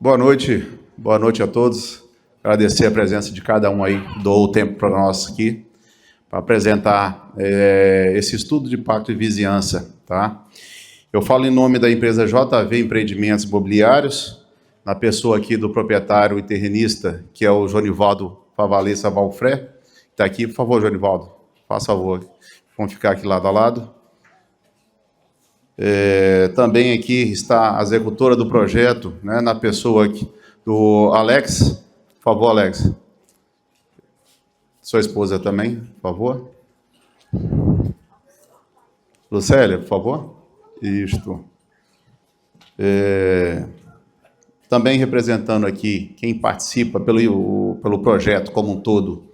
Boa noite a todos. Agradecer a presença de cada um aí, doou o tempo para nós aqui, para apresentar esse estudo de impacto de vizinhança, tá? Eu falo em nome da empresa JV Empreendimentos Imobiliários, na pessoa aqui do proprietário e terrenista, que é o Jonivaldo Favalesa Valfré, que está aqui. Por favor, Jonivaldo, faça favor, vamos ficar aqui lado a lado. Também aqui está a executora do projeto, né, na pessoa aqui, do Alex. Por favor, Alex. Sua esposa também, por favor. Lucélia, por favor. Isto. Também representando aqui quem participa pelo projeto como um todo,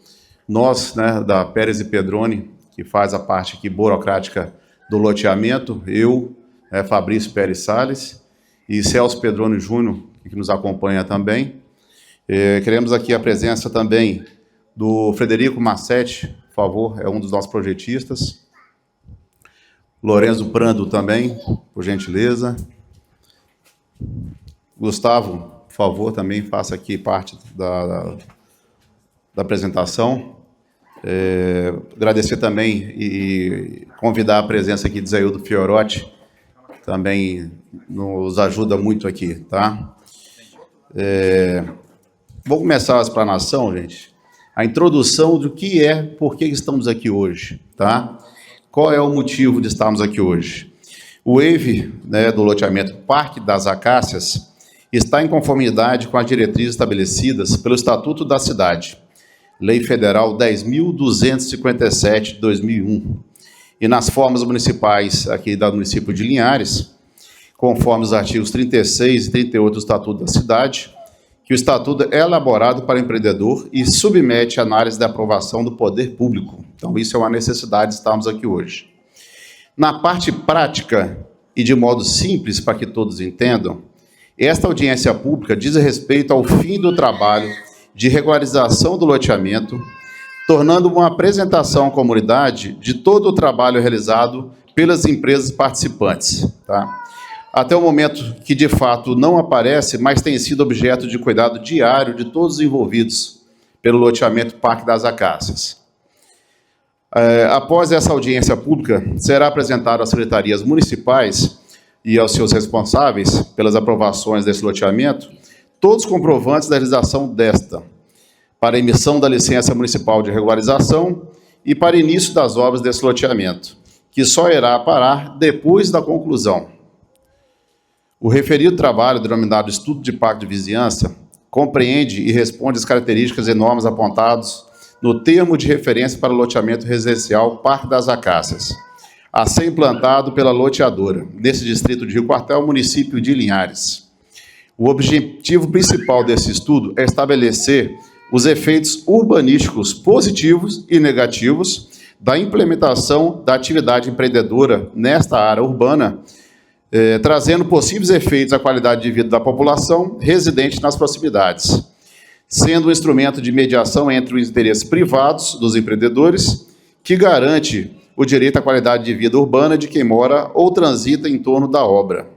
nós, né, da Pérez e Pedroni, que faz a parte aqui burocrática do loteamento, eu, Fabrício Pérez Salles e Celso Pedroni Júnior, que nos acompanha também. Queremos aqui a presença também do Frederico Massetti, por favor, é um dos nossos projetistas. Lorenzo Prando também, por gentileza. Gustavo, por favor, também faça aqui parte da apresentação. Agradecer também e convidar a presença aqui de Zaildo Fiorotti, também nos ajuda muito aqui, tá? Vou começar a explanação, gente. A introdução do que por que estamos aqui hoje, tá? Qual é o motivo de estarmos aqui hoje? O EIV, né, do loteamento Parque das Acácias, está em conformidade com as diretrizes estabelecidas pelo Estatuto da Cidade, Lei Federal 10.257 de 2001, e nas formas municipais aqui do município de Linhares, conforme os artigos 36 e 38 do Estatuto da Cidade, que o Estatuto é elaborado para empreendedor e submete a análise da aprovação do poder público. Então, isso é uma necessidade de estarmos aqui hoje. Na parte prática, e de modo simples para que todos entendam, esta audiência pública diz respeito ao fim do trabalho de regularização do loteamento, tornando uma apresentação à comunidade de todo o trabalho realizado pelas empresas participantes, tá? Até o momento que, de fato, não aparece, mas tem sido objeto de cuidado diário de todos os envolvidos pelo loteamento Parque das Acácias. Após essa audiência pública, será apresentado às secretarias municipais e aos seus responsáveis pelas aprovações desse loteamento todos os comprovantes da realização desta, para emissão da licença municipal de regularização e para início das obras desse loteamento, que só irá parar depois da conclusão. O referido trabalho, denominado Estudo de Impacto de Vizinhança, compreende e responde às características e normas apontadas no termo de referência para o loteamento residencial Parque das Acácias, a ser implantado pela loteadora, nesse distrito de Rio Quartel, município de Linhares. O objetivo principal desse estudo é estabelecer os efeitos urbanísticos positivos e negativos da implementação da atividade empreendedora nesta área urbana, trazendo possíveis efeitos à qualidade de vida da população residente nas proximidades, sendo um instrumento de mediação entre os interesses privados dos empreendedores, que garante o direito à qualidade de vida urbana de quem mora ou transita em torno da obra.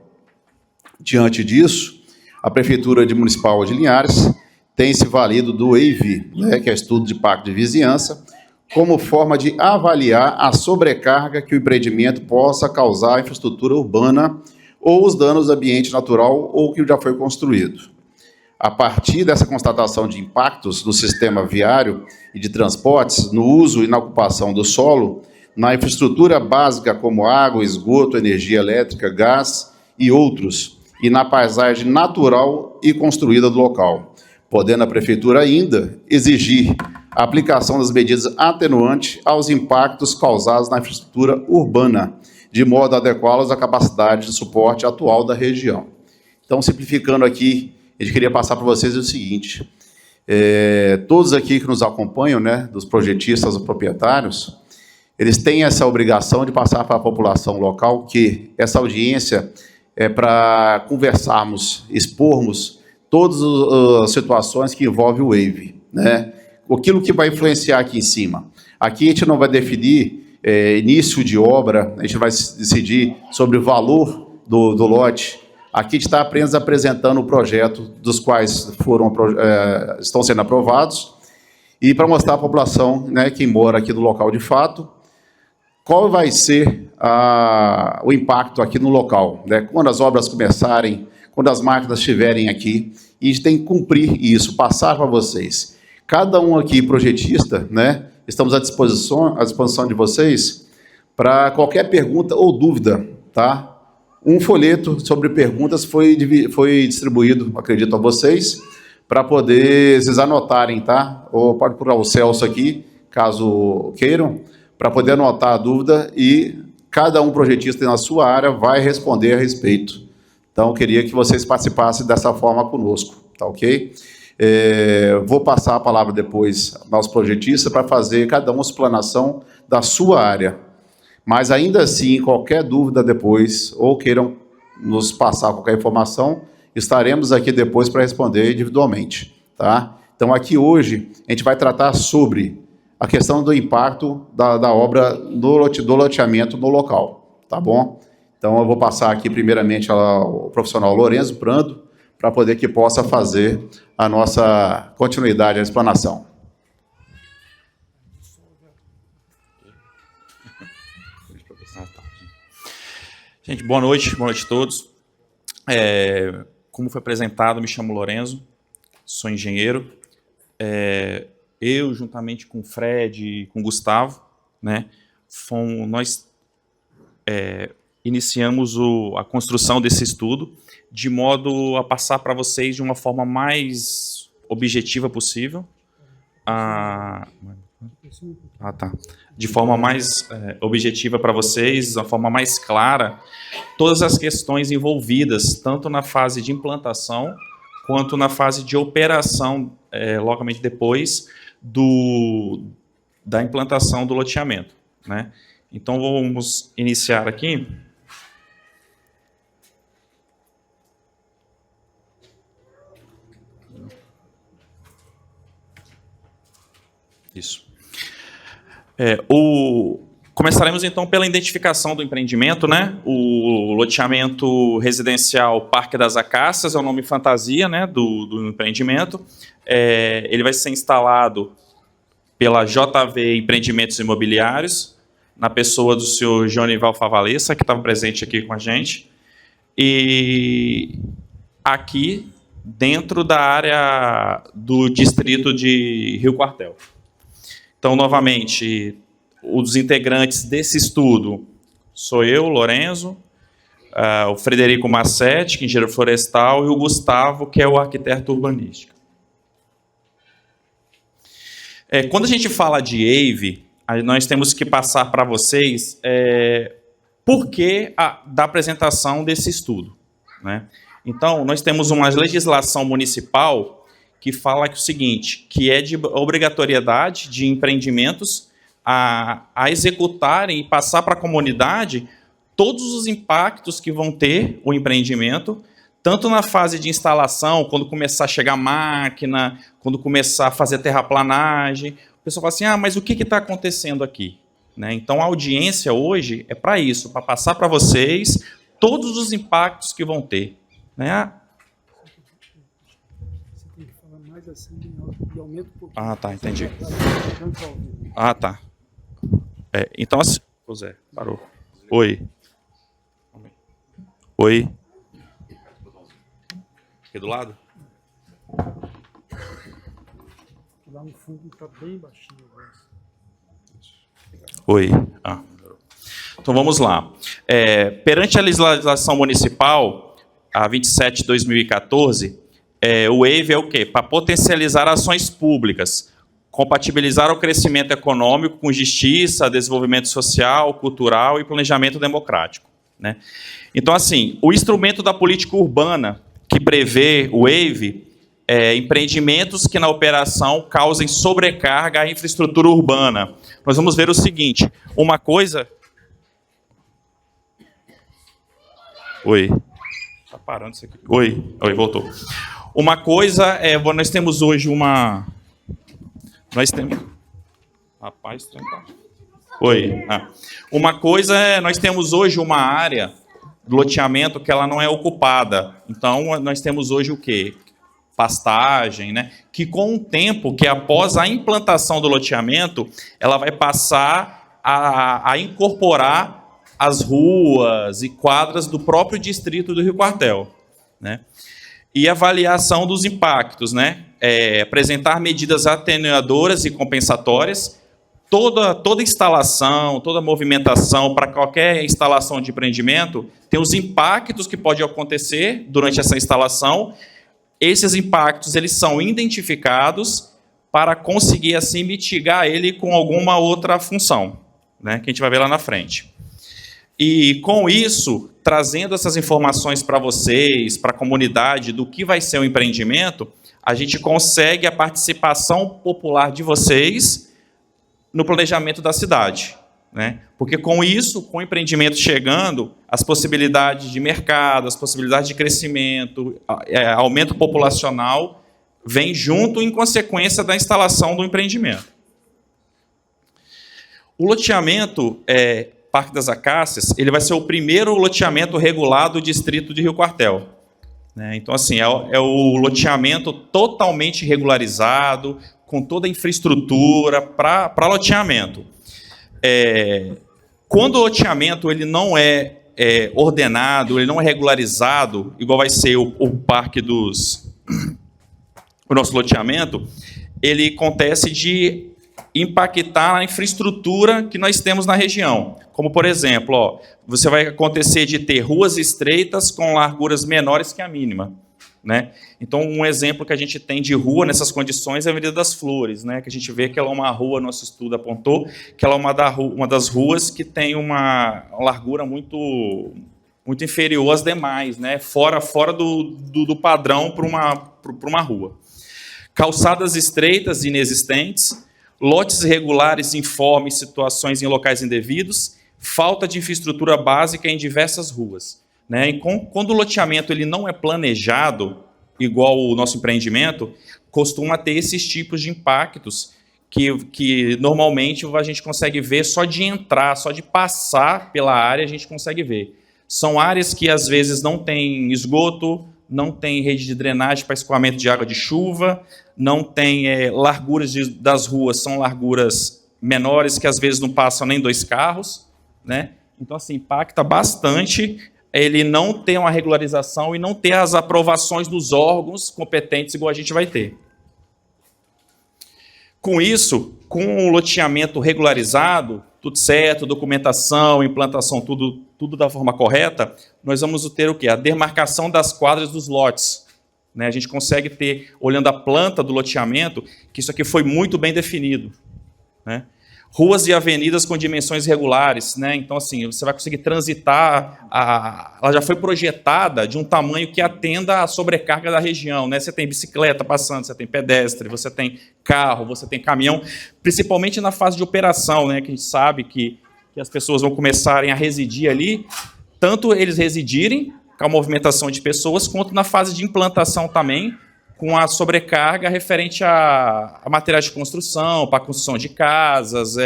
Diante disso, a Prefeitura Municipal de Linhares tem se valido do EIV, né, que é Estudo de Impacto de Vizinhança, como forma de avaliar a sobrecarga que o empreendimento possa causar à infraestrutura urbana ou os danos ao ambiente natural ou que já foi construído. A partir dessa constatação de impactos no sistema viário e de transportes, no uso e na ocupação do solo, na infraestrutura básica como água, esgoto, energia elétrica, gás e outros, e na paisagem natural e construída do local, podendo a Prefeitura ainda exigir a aplicação das medidas atenuantes aos impactos causados na infraestrutura urbana, de modo a adequá-los à capacidade de suporte atual da região. Então, simplificando aqui, a gente queria passar para vocês o seguinte: todos aqui que nos acompanham, né, dos projetistas ou proprietários, eles têm essa obrigação de passar para a população local que essa audiência é para conversarmos, expormos todas as situações que envolvem o EIV, né? Aquilo que vai influenciar aqui em cima. Aqui a gente não vai definir início de obra, a gente vai decidir sobre o valor do lote, Aqui está apenas apresentando o projeto dos quais estão sendo aprovados e para mostrar à população, né, que mora aqui no local de fato, qual vai ser o impacto aqui no local, né? Quando as obras começarem, quando as máquinas estiverem aqui, e a gente tem que cumprir isso, passar para vocês. Cada um aqui, projetista, né? Estamos à disposição de vocês para qualquer pergunta ou dúvida, tá? Um folheto sobre perguntas foi distribuído, acredito, a vocês, para poder vocês anotarem, tá? Ou pode procurar o Celso aqui, caso queiram, para poder anotar a dúvida e cada um projetista na sua área vai responder a respeito. Então, eu queria que vocês participassem dessa forma conosco, tá ok? Vou passar a palavra depois aos projetistas para fazer cada uma explanação da sua área. Mas, ainda assim, qualquer dúvida depois, ou queiram nos passar qualquer informação, estaremos aqui depois para responder individualmente, tá? Então, aqui hoje, a gente vai tratar sobre a questão do impacto da obra do loteamento no local, tá bom? Então, eu vou passar aqui, primeiramente, ao profissional Lourenço Prando, para poder que possa fazer a nossa continuidade, a explanação. Gente, boa noite a todos. Como foi apresentado, me chamo Lourenço, sou engenheiro. Eu, juntamente com o Fred e com o Gustavo, né, nós iniciamos a construção desse estudo de modo a passar para vocês de uma forma mais objetiva possível. De forma mais objetiva para vocês, de uma forma mais clara, todas as questões envolvidas, tanto na fase de implantação, quanto na fase de operação, logicamente depois da implantação do loteamento, né? Então, vamos iniciar aqui. Isso. Começaremos, então, pela identificação do empreendimento, né? O loteamento residencial Parque das Acácias é o nome fantasia, né, do empreendimento. Ele vai ser instalado pela JV Empreendimentos Imobiliários, na pessoa do senhor Jonival Favalesa, que estava presente aqui com a gente, e aqui dentro da área do distrito de Rio Quartel. Então, novamente, os integrantes desse estudo sou eu, Lourenço, o Frederico Massetti, que é engenheiro florestal, e o Gustavo, que é o arquiteto urbanístico. Quando a gente fala de EIV, nós temos que passar para vocês por que da apresentação desse estudo, né? Então, nós temos uma legislação municipal que fala que o seguinte, que é de obrigatoriedade de empreendimentos a executarem e passar para a comunidade todos os impactos que vão ter o empreendimento, tanto na fase de instalação, quando começar a chegar máquina, quando começar a fazer terraplanagem. O pessoal fala assim, mas o que está acontecendo aqui? Né? Então, a audiência hoje é para isso, para passar para vocês todos os impactos que vão ter. Né? Você tem que falar mais assim e aumenta um pouquinho. Tá, entendi. Tá. Então, assim... Ô Zé, parou. Oi. Oi. Aqui do lado? Lá no fundo está bem baixinho. Oi. Então, vamos lá. Perante a legislação municipal, a 27 de 2014, o EIV é o quê? Para potencializar ações públicas, compatibilizar o crescimento econômico com justiça, desenvolvimento social, cultural e planejamento democrático. Né? Então, assim, o instrumento da política urbana que prevê o EIV empreendimentos que na operação causem sobrecarga à infraestrutura urbana. Nós vamos ver o seguinte, uma coisa... Oi. Está parando isso aqui. Oi, voltou. Uma coisa nós temos hoje uma... Nós temos... Rapaz, tranquilo. Oi. Uma coisa nós temos hoje uma área do loteamento que ela não é ocupada. Então, nós temos hoje o quê? Pastagem, né? Que com o tempo, que após a implantação do loteamento, ela vai passar a incorporar as ruas e quadras do próprio distrito do Rio Quartel, né? E avaliação dos impactos, né? Apresentar medidas atenuadoras e compensatórias. Toda instalação, toda movimentação, para qualquer instalação de empreendimento, tem os impactos que podem acontecer durante essa instalação. Esses impactos eles são identificados para conseguir, assim, mitigar ele com alguma outra função, né, que a gente vai ver lá na frente. E, com isso, trazendo essas informações para vocês, para a comunidade, do que vai ser o empreendimento, a gente consegue a participação popular de vocês no planejamento da cidade, né? Porque com isso, com o empreendimento chegando, as possibilidades de mercado, as possibilidades de crescimento, aumento populacional, vem junto em consequência da instalação do empreendimento. O loteamento Parque das Acácias, ele vai ser o primeiro loteamento regulado do distrito de Rio Quartel, né? Então, assim, é o loteamento totalmente regularizado, com toda a infraestrutura para loteamento. Quando o loteamento ele não é ordenado, ele não é regularizado, igual vai ser o parque o nosso loteamento, ele acontece de impactar a infraestrutura que nós temos na região. Como, por exemplo, você vai acontecer de ter ruas estreitas com larguras menores que a mínima, né? Então, um exemplo que a gente tem de rua nessas condições é a Avenida das Flores, né? Que a gente vê que ela é uma rua, nosso estudo apontou, que ela é uma das ruas que tem uma largura muito inferior às demais, né? Fora do padrão para uma rua. Calçadas estreitas e inexistentes, lotes irregulares informes, situações em locais indevidos, falta de infraestrutura básica em diversas ruas, né? E quando o loteamento ele não é planejado, igual o nosso empreendimento, costuma ter esses tipos de impactos que normalmente a gente consegue ver só de entrar, só de passar pela área a gente consegue ver. São áreas que às vezes não tem esgoto, não tem rede de drenagem para escoamento de água de chuva, não tem larguras das ruas, são larguras menores que às vezes não passam nem 2 carros, né? Então, assim, impacta bastante ele não ter uma regularização e não ter as aprovações dos órgãos competentes igual a gente vai ter. Com isso, com o loteamento regularizado, tudo certo, documentação, implantação, tudo da forma correta, nós vamos ter o quê? A demarcação das quadras dos lotes, né? A gente consegue ter, olhando a planta do loteamento, que isso aqui foi muito bem definido, né? Ruas e avenidas com dimensões regulares, né? Então, assim, você vai conseguir transitar, ela já foi projetada de um tamanho que atenda à sobrecarga da região, né? Você tem bicicleta passando, você tem pedestre, você tem carro, você tem caminhão, principalmente na fase de operação, né? Que a gente sabe que as pessoas vão começarem a residir ali, tanto eles residirem com a movimentação de pessoas, quanto na fase de implantação também, com a sobrecarga referente a materiais de construção, para a construção de casas,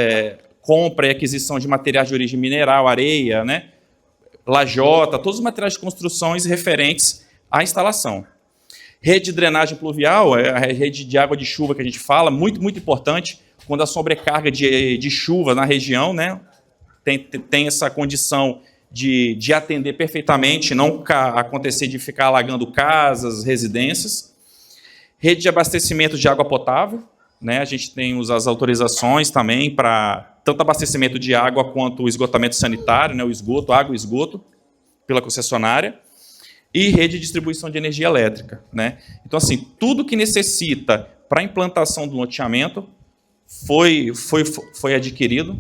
compra e aquisição de materiais de origem mineral, areia, né? Lajota, todos os materiais de construções referentes à instalação. Rede de drenagem pluvial, a rede de água de chuva que a gente fala, muito, muito importante, quando a sobrecarga de chuva na região, né, tem essa condição de atender perfeitamente, não acontecer de ficar alagando casas, residências. Rede de abastecimento de água potável, né? A gente tem as autorizações também para tanto abastecimento de água quanto o esgotamento sanitário, né? O esgoto, água e esgoto, pela concessionária. E rede de distribuição de energia elétrica, né? Então, assim, tudo que necessita para a implantação do loteamento foi adquirido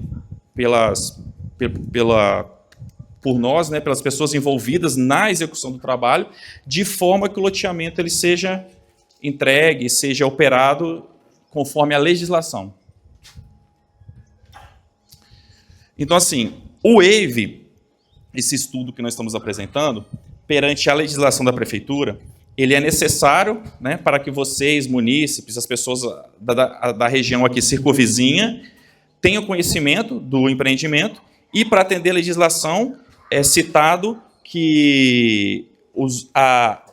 por nós, né? Pelas pessoas envolvidas na execução do trabalho, de forma que o loteamento ele seja entregue, seja operado conforme a legislação. Então, assim, o EIV, esse estudo que nós estamos apresentando, perante a legislação da prefeitura, ele é necessário, né, para que vocês, munícipes, as pessoas da região aqui circunvizinha, tenham conhecimento do empreendimento e, para atender a legislação, é citado que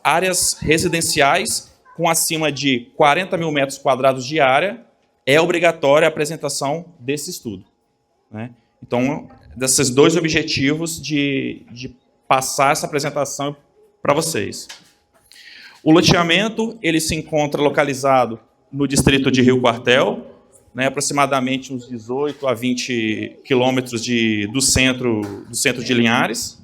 áreas residenciais com acima de 40 mil metros quadrados de área é obrigatória a apresentação desse estudo, né? Então, desses dois objetivos de passar essa apresentação para vocês. O loteamento, ele se encontra localizado no distrito de Rio Quartel, né, aproximadamente uns 18 a 20 quilômetros do centro de Linhares.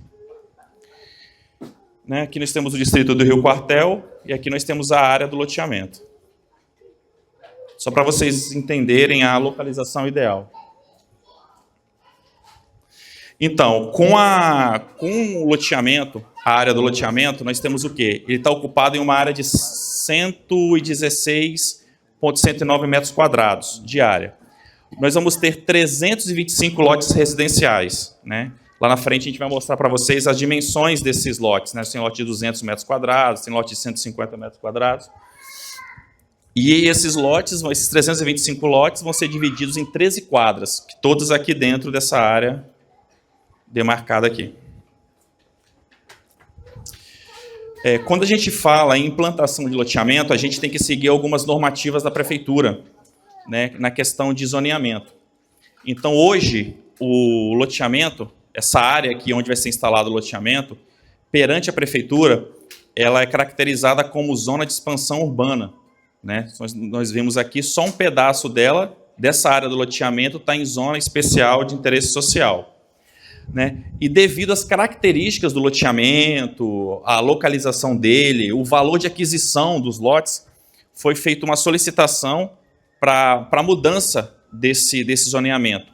Né, aqui nós temos o distrito do Rio Quartel e aqui nós temos a área do loteamento. Só para vocês entenderem a localização ideal. Então, com o loteamento, a área do loteamento, nós temos o quê? Ele está ocupado em uma área de 116,109 metros quadrados de área. Nós vamos ter 325 lotes residenciais, né? Lá na frente a gente vai mostrar para vocês as dimensões desses lotes, né? Tem lote de 200 metros quadrados, tem lote de 150 metros quadrados. E esses lotes, esses 325 lotes, vão ser divididos em 13 quadras, todas aqui dentro dessa área demarcada aqui. Quando a gente fala em implantação de loteamento, a gente tem que seguir algumas normativas da prefeitura, né, na questão de zoneamento. Então, hoje, o loteamento, essa área aqui onde vai ser instalado o loteamento, perante a prefeitura, ela é caracterizada como zona de expansão urbana, né? Nós vimos aqui só um pedaço dessa área do loteamento está em zona especial de interesse social. Né? E devido às características do loteamento, a localização dele, o valor de aquisição dos lotes, foi feita uma solicitação para a mudança desse zoneamento.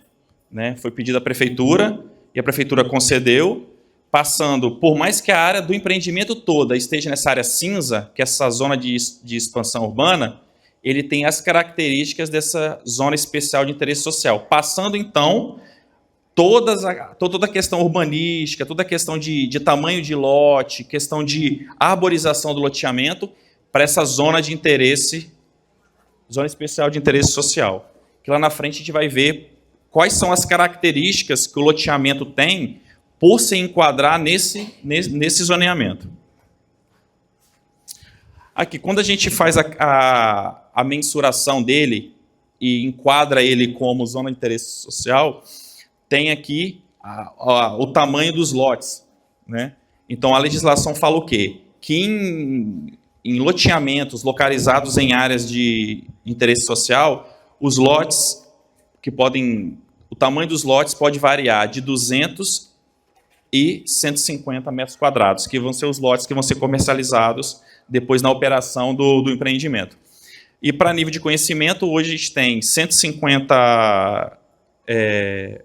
Né? Foi pedida à prefeitura e a prefeitura concedeu, passando, por mais que a área do empreendimento toda esteja nessa área cinza, que é essa zona de expansão urbana, ele tem as características dessa zona especial de interesse social, passando então toda a questão urbanística, toda a questão de tamanho de lote, questão de arborização do loteamento para essa zona de interesse, zona especial de interesse social. Que lá na frente a gente vai ver quais são as características que o loteamento tem por se enquadrar nesse zoneamento. Aqui, quando a gente faz a mensuração dele e enquadra ele como zona de interesse social, tem aqui o tamanho dos lotes, né? Então, a legislação fala o quê? Que em loteamentos localizados em áreas de interesse social, os lotes o tamanho dos lotes pode variar de 200 e 150 metros quadrados, que vão ser os lotes que vão ser comercializados depois na operação do empreendimento. E para nível de conhecimento, hoje a gente tem 150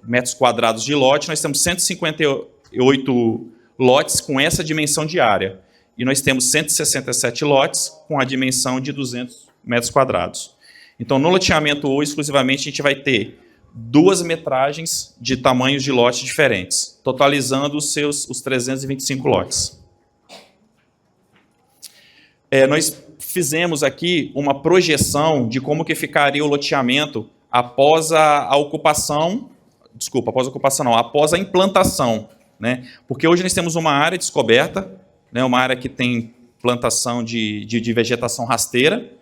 metros quadrados de lote, nós temos 158 lotes com essa dimensão de área. E nós temos 167 lotes com a dimensão de 200 metros quadrados. Então, no loteamento hoje, exclusivamente, a gente vai ter 2 metragens de tamanhos de lotes diferentes, totalizando os 325 lotes. Nós fizemos aqui uma projeção de como que ficaria o loteamento após após a implantação, né? Porque hoje nós temos uma área descoberta, né? Uma área que tem plantação de vegetação rasteira,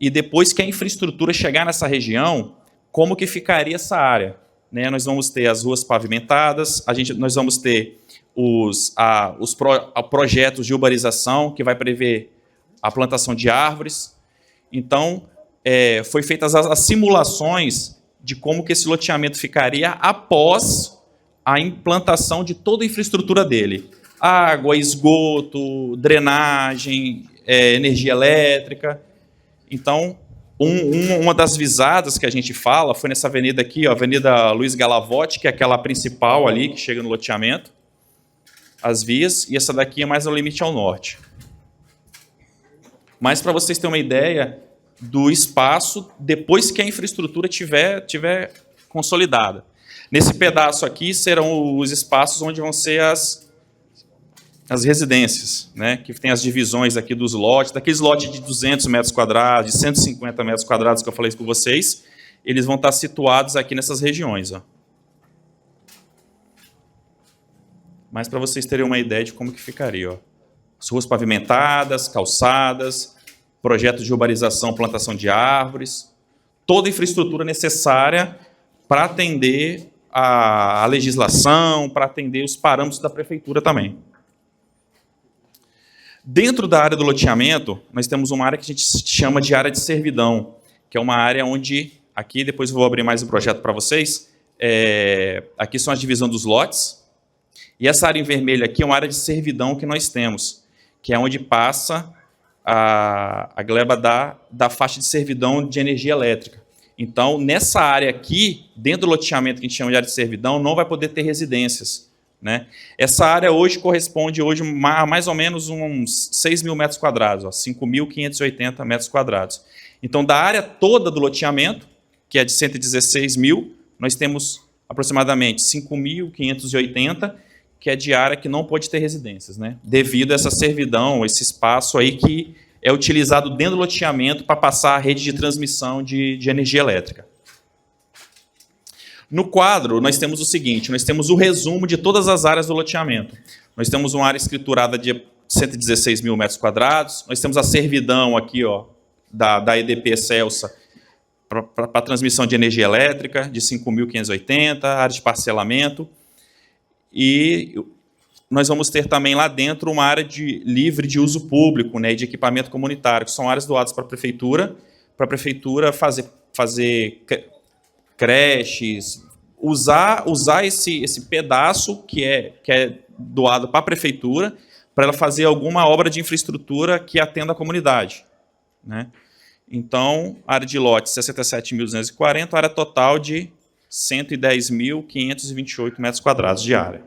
e depois que a infraestrutura chegar nessa região, como que ficaria essa área? Né? Nós vamos ter as ruas pavimentadas, nós vamos ter os projetos de urbanização, que vai prever a plantação de árvores. Então, foi feitas as simulações de como que esse loteamento ficaria após a implantação de toda a infraestrutura dele. Água, esgoto, drenagem, energia elétrica. Então, uma das visadas que a gente fala foi nessa avenida aqui, ó, Avenida Luiz Galavotti, que é aquela principal ali, que chega no loteamento, as vias, e essa daqui é mais ao limite ao norte. Mas para vocês terem uma ideia do espaço depois que a infraestrutura tiver consolidada. Nesse pedaço aqui serão os espaços onde vão ser as residências, né, que tem as divisões aqui dos lotes, daqueles lotes de 200 metros quadrados, de 150 metros quadrados que eu falei com vocês, eles vão estar situados aqui nessas regiões. Ó. mas para vocês terem uma ideia de como que ficaria. Ó. As ruas pavimentadas, calçadas, projetos de urbanização, plantação de árvores, toda a infraestrutura necessária para atender a legislação, para atender os parâmetros da prefeitura também. Dentro da área do loteamento, nós temos uma área que a gente chama de área de servidão, que é uma área onde, aqui depois eu vou abrir mais um projeto para vocês, aqui são as divisões dos lotes, e essa área em vermelho aqui é uma área de servidão que nós temos, que é onde passa a gleba da faixa de servidão de energia elétrica. Então, nessa área aqui, dentro do loteamento que a gente chama de área de servidão, não vai poder ter residências. Né? Essa área hoje corresponde a mais ou menos uns 6 mil metros quadrados, 5.580 metros quadrados. Então, da área toda do loteamento, que é de 116 mil, nós temos aproximadamente 5.580, que é de área que não pode ter residências, né? Devido a essa servidão, esse espaço aí que é utilizado dentro do loteamento para passar a rede de transmissão de energia elétrica. No quadro, nós temos o seguinte, nós temos o resumo de todas as áreas do loteamento. Nós temos uma área escriturada de 116 mil metros quadrados, nós temos a servidão aqui, ó, da EDP Celsa, para transmissão de energia elétrica, de 5.580, área de parcelamento, e nós vamos ter também lá dentro uma área livre de uso público, né, de equipamento comunitário, que são áreas doadas para a prefeitura fazer creches, usar esse pedaço que é doado para a prefeitura, para ela fazer alguma obra de infraestrutura que atenda a comunidade. Né? Então, área de lote 67.240, área total de 110.528 metros quadrados de área.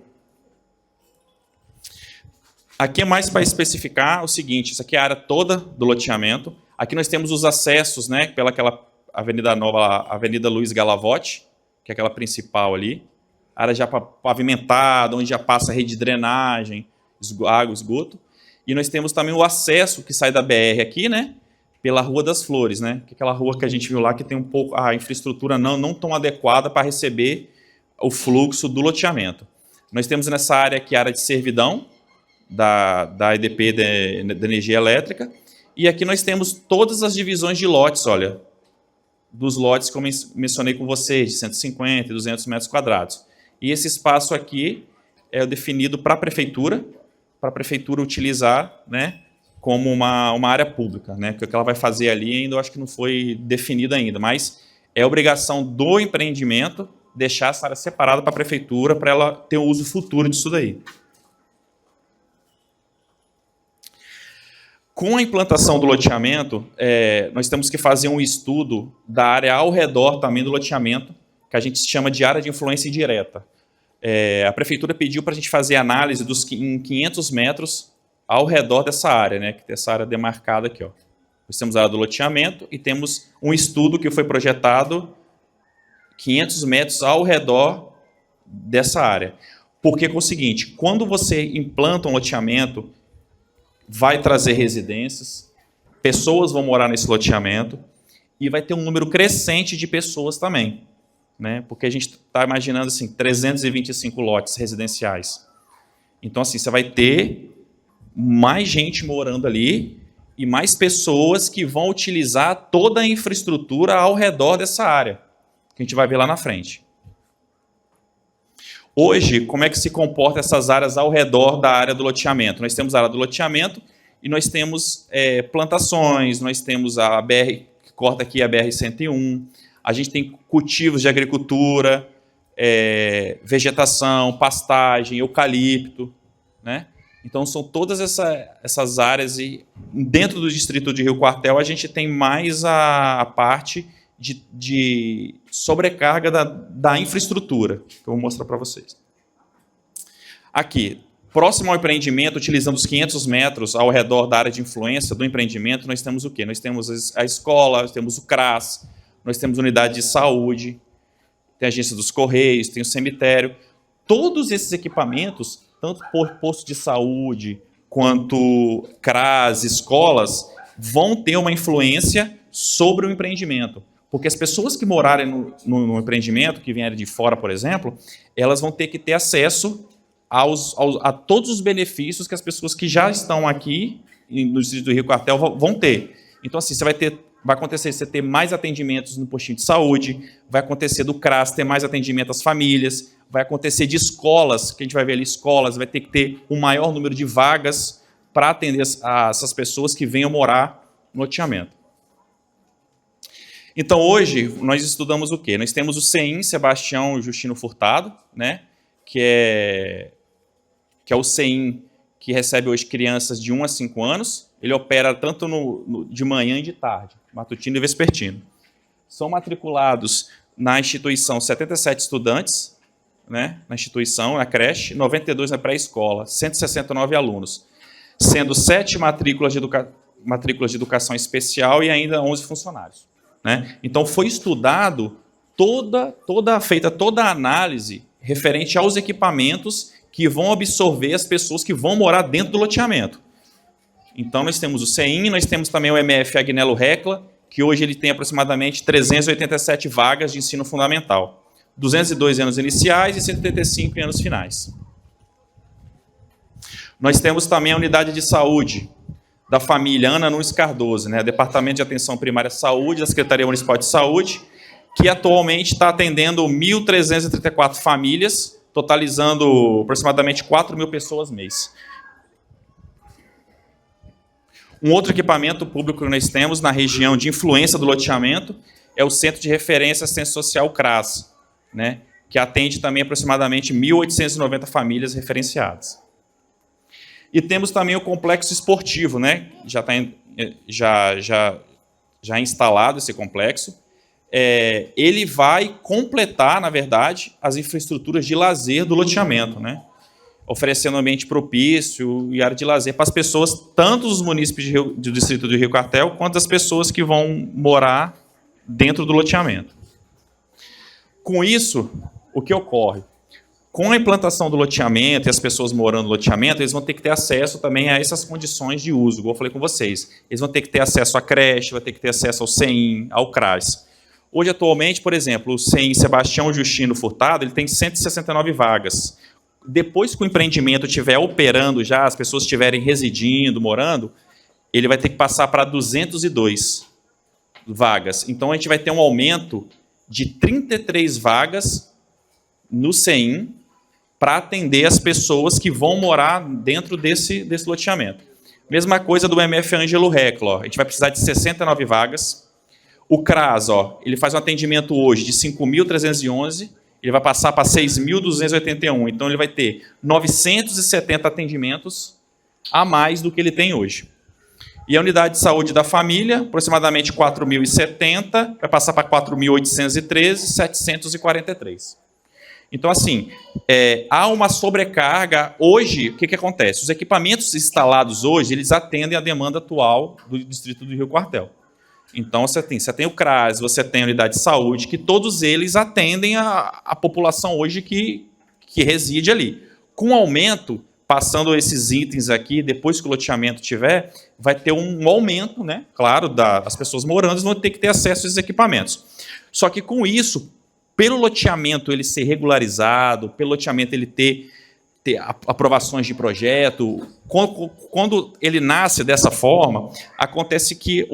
Aqui é mais para especificar o seguinte, isso aqui é a área toda do loteamento. Aqui nós temos os acessos, né, pela aquela Avenida Nova, Avenida Luiz Galavotti, que é aquela principal ali. Área já pavimentada, onde já passa a rede de drenagem, água, esgoto. E nós temos também o acesso que sai da BR aqui, né, pela Rua das Flores, né, que é aquela rua que a gente viu lá que tem um pouco a infraestrutura não tão adequada para receber o fluxo do loteamento. Nós temos nessa área aqui a área de servidão da EDP da energia elétrica, e aqui nós temos todas as divisões de lotes, olha, dos lotes que eu mencionei com vocês, de 150 e 200 metros quadrados. E esse espaço aqui é definido para a prefeitura utilizar, né, como uma área pública, né, porque o que ela vai fazer ali ainda eu acho que não foi definido ainda, mas é obrigação do empreendimento deixar essa área separada para a prefeitura para ela ter um uso futuro disso daí. Com a implantação do loteamento, nós temos que fazer um estudo da área ao redor também do loteamento, que a gente chama de área de influência indireta. A prefeitura pediu para a gente fazer análise em 500 metros ao redor dessa área, né, que tem essa área demarcada aqui. Ó. Nós temos a área do loteamento e temos um estudo que foi projetado 500 metros ao redor dessa área. Porque é o seguinte, quando você implanta um loteamento, vai trazer residências, pessoas vão morar nesse loteamento e vai ter um número crescente de pessoas também, né? Porque a gente está imaginando assim, 325 lotes residenciais. Então, assim, você vai ter mais gente morando ali e mais pessoas que vão utilizar toda a infraestrutura ao redor dessa área, que a gente vai ver lá na frente. Hoje, como é que se comporta essas áreas ao redor da área do loteamento? Nós temos a área do loteamento e nós temos plantações, nós temos a BR, que corta aqui a BR-101, a gente tem cultivos de agricultura, vegetação, pastagem, eucalipto, né? Então, são todas essas áreas e dentro do distrito de Rio Quartel a gente tem mais a parte de sobrecarga da infraestrutura, que eu vou mostrar para vocês. Aqui, próximo ao empreendimento, utilizando os 500 metros ao redor da área de influência do empreendimento, nós temos o quê? Nós temos a escola, nós temos o CRAS, nós temos unidade de saúde, tem a agência dos Correios, tem o cemitério. Todos esses equipamentos, tanto por posto de saúde, quanto CRAS, escolas, vão ter uma influência sobre o empreendimento. Porque as pessoas que morarem no empreendimento, que vierem de fora, por exemplo, elas vão ter que ter acesso a todos os benefícios que as pessoas que já estão aqui no Distrito do Rio Quartel vão ter. Então, assim, vai acontecer você ter mais atendimentos no postinho de saúde, vai acontecer do CRAS ter mais atendimento às famílias, vai acontecer de escolas, que a gente vai ver ali escolas, vai ter que ter um maior número de vagas para atender essas pessoas que venham morar no loteamento. Então, hoje, nós estudamos o quê? Nós temos o CEIM Sebastião Justino Furtado, né, que é o CEIM que recebe hoje crianças de 1 a 5 anos. Ele opera tanto de manhã e de tarde, matutino e vespertino. São matriculados na instituição 77 estudantes, né, na instituição, na creche, 92 na pré-escola, 169 alunos, sendo 7 matrículas de educação especial e ainda 11 funcionários. Né? Então, foi estudado feita toda a análise referente aos equipamentos que vão absorver as pessoas que vão morar dentro do loteamento. Então, nós temos o CEIM, nós temos também o MF Agnello Recla, que hoje ele tem aproximadamente 387 vagas de ensino fundamental, 202 em anos iniciais e 185 em anos finais. Nós temos também a unidade de saúde da família Ana Nunes Cardoso, né, Departamento de Atenção Primária à Saúde da Secretaria Municipal de Saúde, que atualmente está atendendo 1.334 famílias, totalizando aproximadamente 4.000 pessoas mês. Um outro equipamento público que nós temos na região de influência do loteamento é o Centro de Referência Assistência Social CRAS, né, que atende também aproximadamente 1.890 famílias referenciadas. E temos também o complexo esportivo, né, já instalado esse complexo. Ele vai completar, na verdade, as infraestruturas de lazer do loteamento, né, oferecendo um ambiente propício e área de lazer para as pessoas, tanto dos munícipes do Distrito do Rio Quartel, quanto as pessoas que vão morar dentro do loteamento. Com isso, o que ocorre? Com a implantação do loteamento e as pessoas morando no loteamento, eles vão ter que ter acesso também a essas condições de uso, igual eu falei com vocês. Eles vão ter que ter acesso à creche, vão ter que ter acesso ao CEIM, ao CRAS. Hoje, atualmente, por exemplo, o CEIM Sebastião Justino Furtado, ele tem 169 vagas. Depois que o empreendimento estiver operando já, as pessoas estiverem residindo, morando, ele vai ter que passar para 202 vagas. Então, a gente vai ter um aumento de 33 vagas no CEIM para atender as pessoas que vão morar dentro desse loteamento. Mesma coisa do MF Agnello Recla, ó. A gente vai precisar de 69 vagas. O CRAS, ó, ele faz um atendimento hoje de 5.311, ele vai passar para 6.281. Então, ele vai ter 970 atendimentos a mais do que ele tem hoje. E a unidade de saúde da família, aproximadamente 4.070, vai passar para 4.813, 743. Então, assim, há uma sobrecarga. Hoje, o que acontece? Os equipamentos instalados hoje, eles atendem a demanda atual do Distrito do Rio Quartel. Então, você tem o CRAS, você tem a unidade de saúde, que todos eles atendem a população hoje que reside ali. Com o aumento, passando esses itens aqui, depois que o loteamento tiver, vai ter um aumento, né? Claro, das pessoas morando, eles vão ter que ter acesso a esses equipamentos. Só que com isso, pelo loteamento ele ser regularizado, pelo loteamento ele ter aprovações de projeto, quando ele nasce dessa forma, acontece que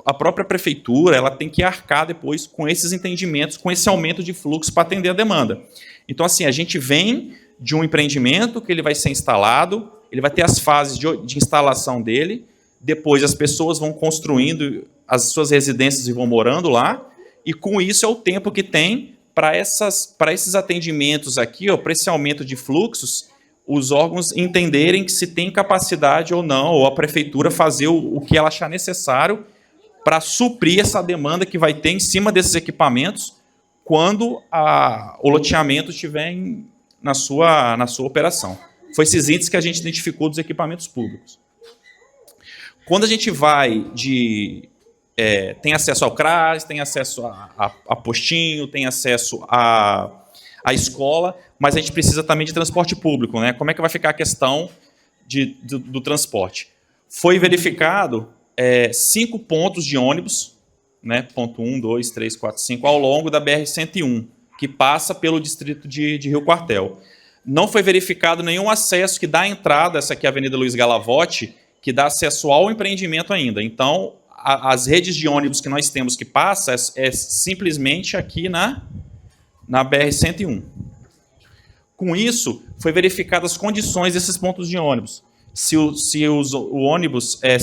a própria prefeitura ela tem que arcar depois com esses entendimentos, com esse aumento de fluxo para atender a demanda. Então, assim, a gente vem de um empreendimento que ele vai ser instalado, ele vai ter as fases de instalação dele, depois as pessoas vão construindo as suas residências e vão morando lá, e com isso é o tempo que tem para esses atendimentos aqui, para esse aumento de fluxos, os órgãos entenderem que se tem capacidade ou não, ou a prefeitura fazer o que ela achar necessário para suprir essa demanda que vai ter em cima desses equipamentos quando o loteamento estiver na sua operação. Foi esses índices que a gente identificou dos equipamentos públicos. Quando a gente vai tem acesso ao CRAS, tem acesso a postinho, tem acesso à escola, mas a gente precisa também de transporte público, né? Como é que vai ficar a questão do transporte? Foi verificado 5 pontos de ônibus, né? Ponto 1, 2, 3, 4, 5, ao longo da BR-101, que passa pelo distrito de Rio Quartel. não foi verificado nenhum acesso que dá a entrada, essa aqui é a Avenida Luiz Galavotti, que dá acesso ao empreendimento ainda. Então, as redes de ônibus que nós temos que passa é simplesmente aqui na BR-101. Com isso, foi verificadas as condições desses pontos de ônibus. Se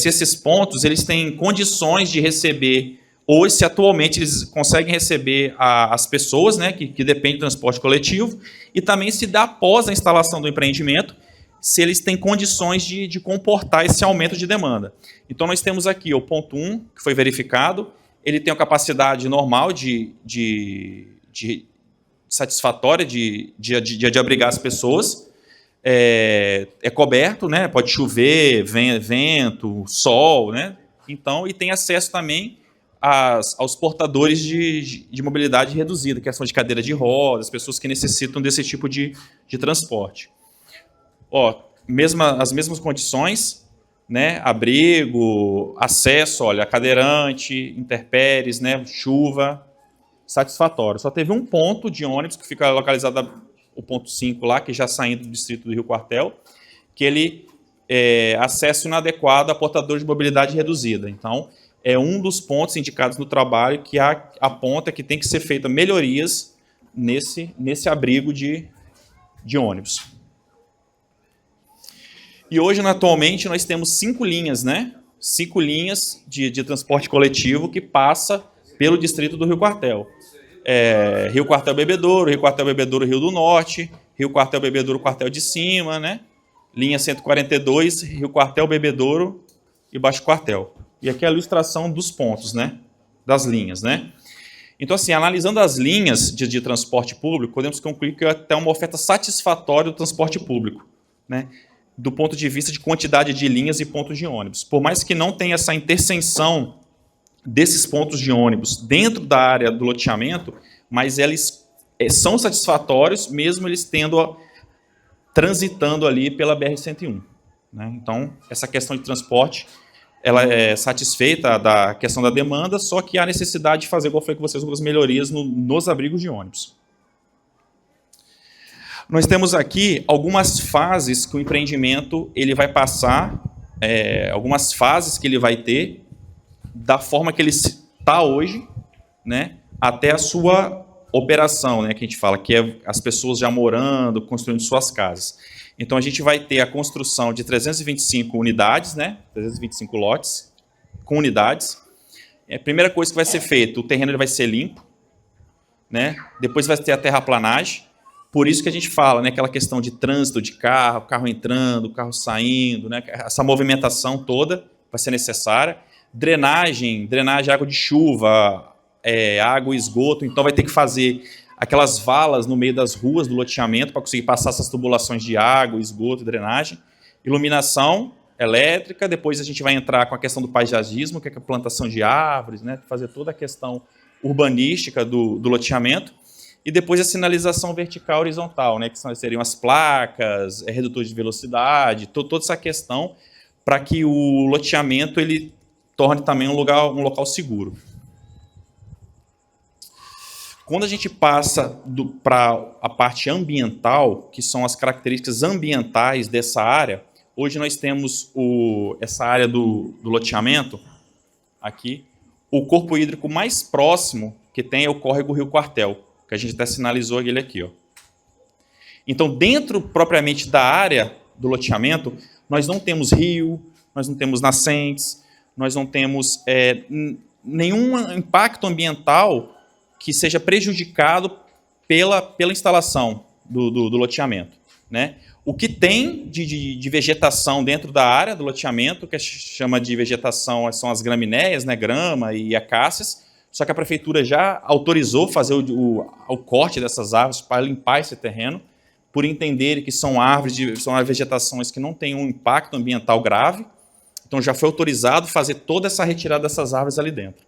esses pontos eles têm condições de receber, ou se atualmente eles conseguem receber as pessoas, né, que dependem do transporte coletivo, e também se dá após a instalação do empreendimento, se eles têm condições de comportar esse aumento de demanda. Então, nós temos aqui o ponto 1, que foi verificado, ele tem a capacidade normal satisfatória de abrigar as pessoas, é coberto, né? Pode chover, vento, sol, né? Então, e tem acesso também aos portadores de mobilidade reduzida, que são de cadeira de rodas, pessoas que necessitam desse tipo de transporte. Ó, as mesmas condições, né? Abrigo, acesso, olha, cadeirante, intempéries, né? Chuva, satisfatório. Só teve um ponto de ônibus que fica localizado, o ponto 5 lá, que já saindo do distrito do Rio Quartel, que ele acesso inadequado a portadores de mobilidade reduzida. Então, é um dos pontos indicados no trabalho que aponta que tem que ser feita melhorias nesse abrigo de ônibus. E hoje, atualmente, nós temos 5 linhas, né? 5 linhas de transporte coletivo que passa pelo distrito do Rio Quartel. Rio Quartel Bebedouro, Rio Quartel Bebedouro Rio do Norte, Rio Quartel Bebedouro Quartel de Cima, né? Linha 142, Rio Quartel Bebedouro e Baixo Quartel. E aqui é a ilustração dos pontos, né? Das linhas, né? Então, assim, analisando as linhas de transporte público, podemos concluir que é até uma oferta satisfatória do transporte público, né? Do ponto de vista de quantidade de linhas e pontos de ônibus. Por mais que não tenha essa interseção desses pontos de ônibus dentro da área do loteamento, mas eles são satisfatórios, mesmo eles transitando ali pela BR-101. Né? Então, essa questão de transporte, ela é satisfeita da questão da demanda, só que há necessidade de fazer, igual eu falei com vocês, algumas melhorias nos abrigos de ônibus. Nós temos aqui algumas fases que o empreendimento ele vai passar, algumas fases que ele vai ter, da forma que ele está hoje, né, até a sua operação, né, que a gente fala, que é as pessoas já morando, construindo suas casas. Então, a gente vai ter a construção de 325 unidades, né, 325 lotes, com unidades. A primeira coisa que vai ser feita, o terreno ele vai ser limpo, né, depois vai ter a terraplanagem. Por isso que a gente fala, né, aquela questão de trânsito de carro entrando, carro saindo, né, essa movimentação toda vai ser necessária. Drenagem, água de chuva, água e esgoto. Então, vai ter que fazer aquelas valas no meio das ruas do loteamento para conseguir passar essas tubulações de água, esgoto, drenagem. Iluminação elétrica. Depois a gente vai entrar com a questão do paisagismo, que é a plantação de árvores, né, fazer toda a questão urbanística do loteamento. E depois a sinalização vertical e horizontal, né, que seriam as placas, redutor de velocidade, toda essa questão para que o loteamento ele torne também um local seguro. Quando a gente passa para a parte ambiental, que são as características ambientais dessa área, hoje nós temos essa área do loteamento, aqui, o corpo hídrico mais próximo que tem é o córrego Rio Quartel, que a gente até sinalizou ele aqui. Ó. Então, dentro propriamente da área do loteamento, nós não temos rio, nós não temos nascentes, nós não temos nenhum impacto ambiental que seja prejudicado pela instalação do loteamento. Né? O que tem de vegetação dentro da área do loteamento, que chama de vegetação, são as gramineias, né? Grama e acácias, só que a prefeitura já autorizou fazer o corte dessas árvores para limpar esse terreno, por entender que são vegetações que não têm um impacto ambiental grave. Então, já foi autorizado fazer toda essa retirada dessas árvores ali dentro.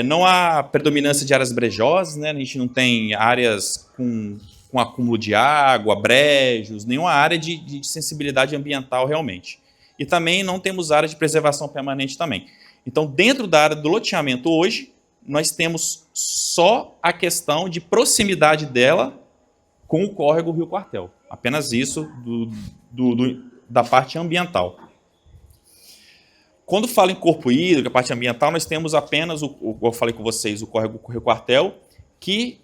Não há predominância de áreas brejosas, né? A gente não tem áreas com acúmulo de água, brejos, nenhuma área de sensibilidade ambiental realmente. E também não temos área de preservação permanente também. Então, dentro da área do loteamento hoje, nós temos só a questão de proximidade dela com o córrego Rio Quartel. Apenas isso da parte ambiental. Quando falo em corpo hídrico, a parte ambiental, nós temos apenas, eu falei com vocês, o córrego Rio Quartel, que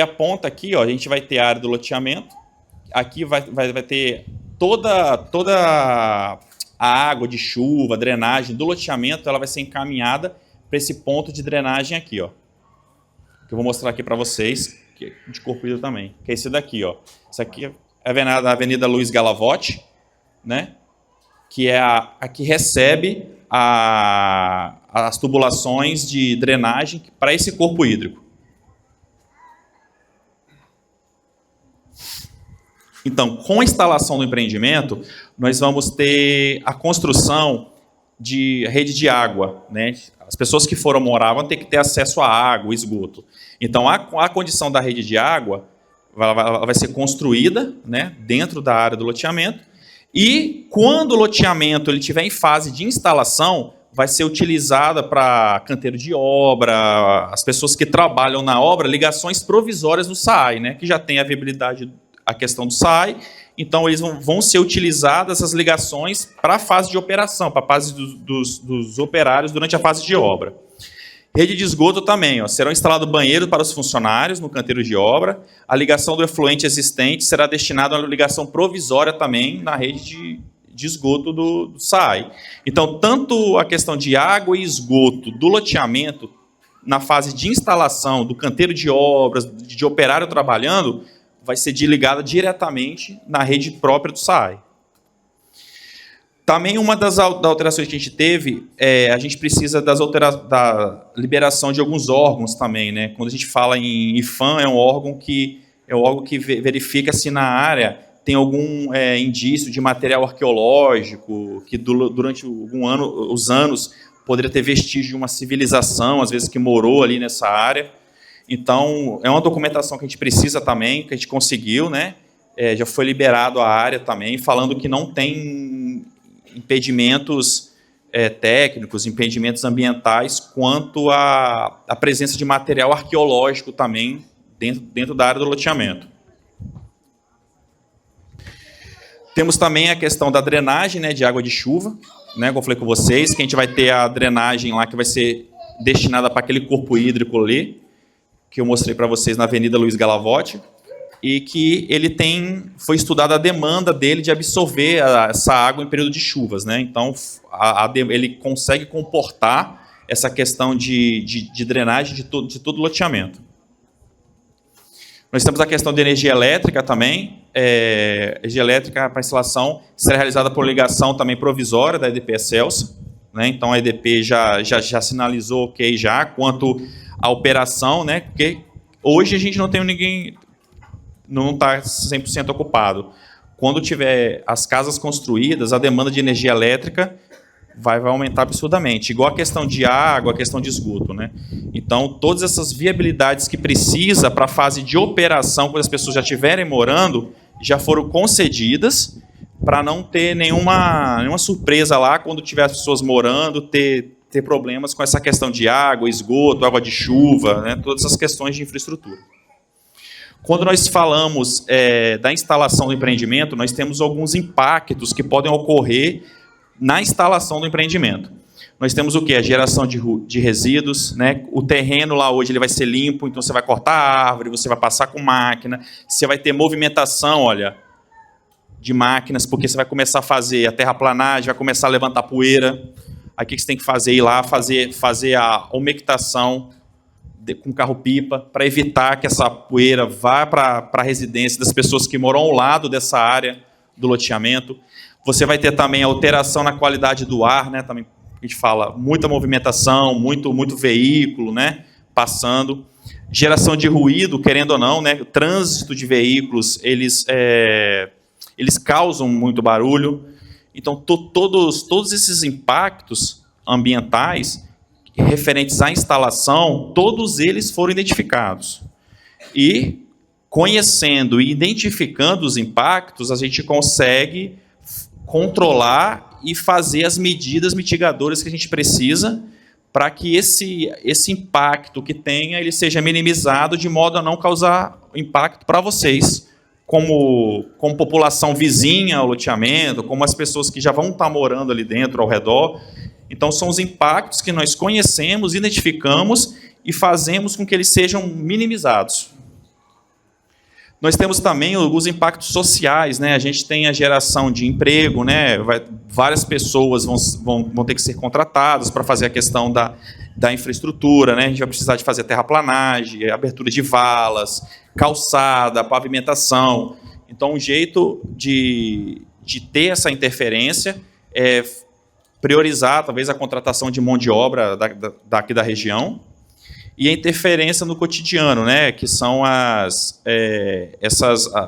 aponta aqui, ó, a gente vai ter a área do loteamento, aqui vai ter toda a água de chuva, drenagem do loteamento, ela vai ser encaminhada para esse ponto de drenagem aqui, ó. Que eu vou mostrar aqui para vocês, que é de corpo hídrico também, que é esse daqui, ó. Isso aqui é a Avenida Luiz Galavotti, né? Que é a que recebe as tubulações de drenagem para esse corpo hídrico. Então, com a instalação do empreendimento, nós vamos ter a construção de rede de água, né? As pessoas que foram morar vão ter que ter acesso à água, esgoto. Então, a condição da rede de água vai ser construída, né, dentro da área do loteamento, e quando o loteamento ele estiver em fase de instalação, vai ser utilizada para canteiro de obra, as pessoas que trabalham na obra, ligações provisórias no SAAI, né, que já tem a viabilidade, a questão do SAAI, então eles vão ser utilizadas essas ligações para a fase de operação, para a fase dos operários durante a fase de obra. Rede de esgoto também, ó, serão instalados banheiros para os funcionários no canteiro de obra, a ligação do efluente existente será destinada a uma ligação provisória também na rede de esgoto do SAAI. Então, tanto a questão de água e esgoto do loteamento, na fase de instalação do canteiro de obras, de operário trabalhando, vai ser ligada diretamente na rede própria do SAAI. Também uma das alterações que a gente teve, a gente precisa da liberação de alguns órgãos também, né? Quando a gente fala em IFAM, é um órgão que verifica se na área tem algum indício de material arqueológico, que durante os anos poderia ter vestígio de uma civilização, às vezes que morou ali nessa área. Então, é uma documentação que a gente precisa também, que a gente conseguiu, né? Já foi liberado a área também, falando que não tem impedimentos técnicos, impedimentos ambientais, quanto à presença de material arqueológico também dentro da área do loteamento. Temos também a questão da drenagem, né, de água de chuva, né, como eu falei com vocês, que a gente vai ter a drenagem lá que vai ser destinada para aquele corpo hídrico ali, que eu mostrei para vocês na Avenida Luiz Galavotti, e que foi estudada a demanda dele de absorver essa água em período de chuvas, né? Então, ele consegue comportar essa questão de drenagem de todo o loteamento. Nós temos a questão de energia elétrica também. Energia elétrica para instalação será realizada por ligação também provisória da EDP Excelsa, né? Então, a EDP já sinalizou ok já quanto à operação, né? Porque hoje a gente não tem ninguém... não está 100% ocupado. Quando tiver as casas construídas, a demanda de energia elétrica vai aumentar absurdamente. Igual a questão de água, a questão de esgoto, né? Então, todas essas viabilidades que precisa para a fase de operação, quando as pessoas já estiverem morando, já foram concedidas para não ter nenhuma surpresa lá quando tiver as pessoas morando, ter problemas com essa questão de água, esgoto, água de chuva, né? Todas essas questões de infraestrutura. Quando nós falamos da instalação do empreendimento, nós temos alguns impactos que podem ocorrer na instalação do empreendimento. Nós temos o quê? A geração de resíduos, né? O terreno lá hoje ele vai ser limpo, então você vai cortar a árvore, você vai passar com máquina, você vai ter movimentação, olha, de máquinas, porque você vai começar a fazer a terraplanagem, vai começar a levantar poeira. Aí o que você tem que fazer? Ir lá fazer a umectação com carro-pipa, para evitar que essa poeira vá para a residência das pessoas que moram ao lado dessa área do loteamento. Você vai ter também a alteração na qualidade do ar, né? Também a gente fala muita movimentação, muito veículo, né? Passando. Geração de ruído, querendo ou não, né? O trânsito de veículos, eles causam muito barulho. Então, todos esses impactos ambientais referentes à instalação, todos eles foram identificados. E, conhecendo e identificando os impactos, a gente consegue controlar e fazer as medidas mitigadoras que a gente precisa para que esse impacto que tenha ele seja minimizado de modo a não causar impacto para vocês como população vizinha ao loteamento, como as pessoas que já vão estar morando ali dentro, ao redor. Então, são os impactos que nós conhecemos, identificamos e fazemos com que eles sejam minimizados. Nós temos também os impactos sociais, né? A gente tem a geração de emprego, né? Várias pessoas vão ter que ser contratadas para fazer a questão da infraestrutura, né? A gente vai precisar de fazer terraplanagem, abertura de valas, calçada, pavimentação. Então, um jeito de ter essa interferência é priorizar, talvez, a contratação de mão de obra daqui da região, e a interferência no cotidiano, né, que são as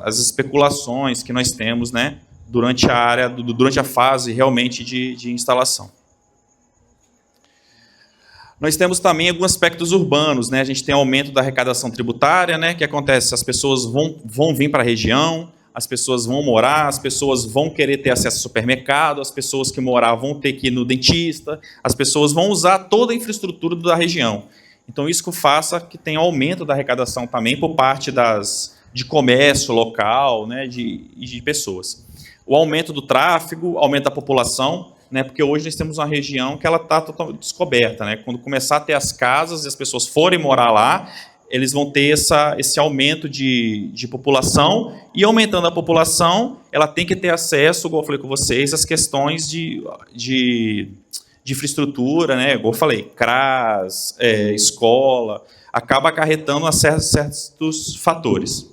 especulações que nós temos, né, durante a fase realmente de instalação. Nós temos também alguns aspectos urbanos, né? A gente tem aumento da arrecadação tributária, né? Que acontece, as pessoas vão vir para a região, as pessoas vão morar, as pessoas vão querer ter acesso ao supermercado, as pessoas que morar vão ter que ir no dentista, as pessoas vão usar toda a infraestrutura da região. Então, isso que faça que tenha aumento da arrecadação também por parte de comércio local, né, de pessoas. O aumento do tráfego, aumento da população, né, porque hoje nós temos uma região que ela está totalmente descoberta. Né? Quando começar a ter as casas e as pessoas forem morar lá, eles vão ter esse aumento de população, e aumentando a população, ela tem que ter acesso, como eu falei com vocês, às questões de infraestrutura, né? Como eu falei, CRAS, escola, acaba acarretando a certos fatores.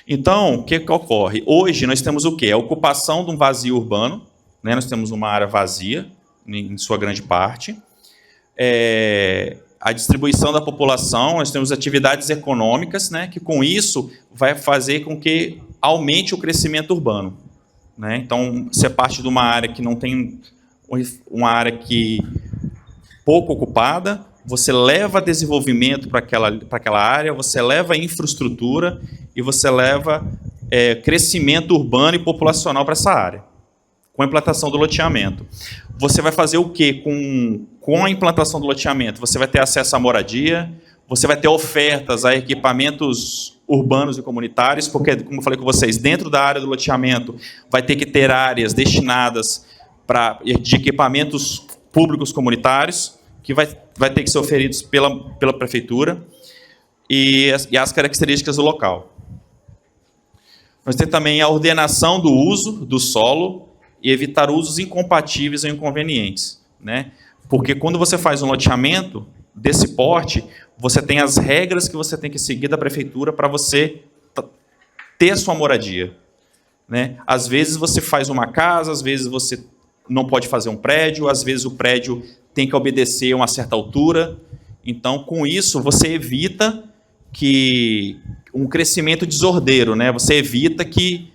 Então, o que ocorre? Hoje nós temos o quê? A ocupação de um vazio urbano, né? Nós temos uma área vazia, em sua grande parte. A distribuição da população, nós temos atividades econômicas, né? Que com isso vai fazer com que aumente o crescimento urbano. Né? Então, se é parte de uma área que não tem uma área que pouco ocupada, você leva desenvolvimento para aquela área, você leva infraestrutura e você leva crescimento urbano e populacional para essa área, com a implantação do loteamento. Você vai fazer o quê com a implantação do loteamento? Você vai ter acesso à moradia, você vai ter ofertas a equipamentos urbanos e comunitários, porque, como eu falei com vocês, dentro da área do loteamento vai ter que ter áreas destinadas de equipamentos públicos comunitários, que vai ter que ser oferidos pela prefeitura, e as características do local. Nós temos também a ordenação do uso do solo e evitar usos incompatíveis ou inconvenientes. Né? Porque quando você faz um loteamento desse porte, você tem as regras que você tem que seguir da prefeitura para você ter a sua moradia. Né? Às vezes você faz uma casa, às vezes você não pode fazer um prédio, às vezes o prédio tem que obedecer a uma certa altura. Então, com isso, você evita que um crescimento desordeiro, né? Você evita que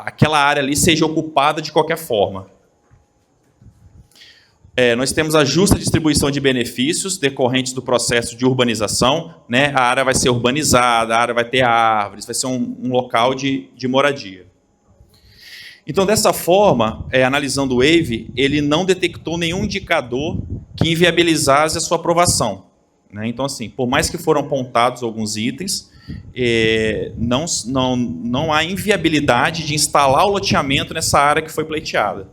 aquela área ali seja ocupada de qualquer forma. Nós temos a justa distribuição de benefícios decorrentes do processo de urbanização. Né? A área vai ser urbanizada, a área vai ter árvores, vai ser um local de moradia. Então, dessa forma, analisando o WAVE, ele não detectou nenhum indicador que inviabilizasse a sua aprovação. Né? Então, assim, por mais que foram apontados alguns itens, não há inviabilidade de instalar o loteamento nessa área que foi pleiteada.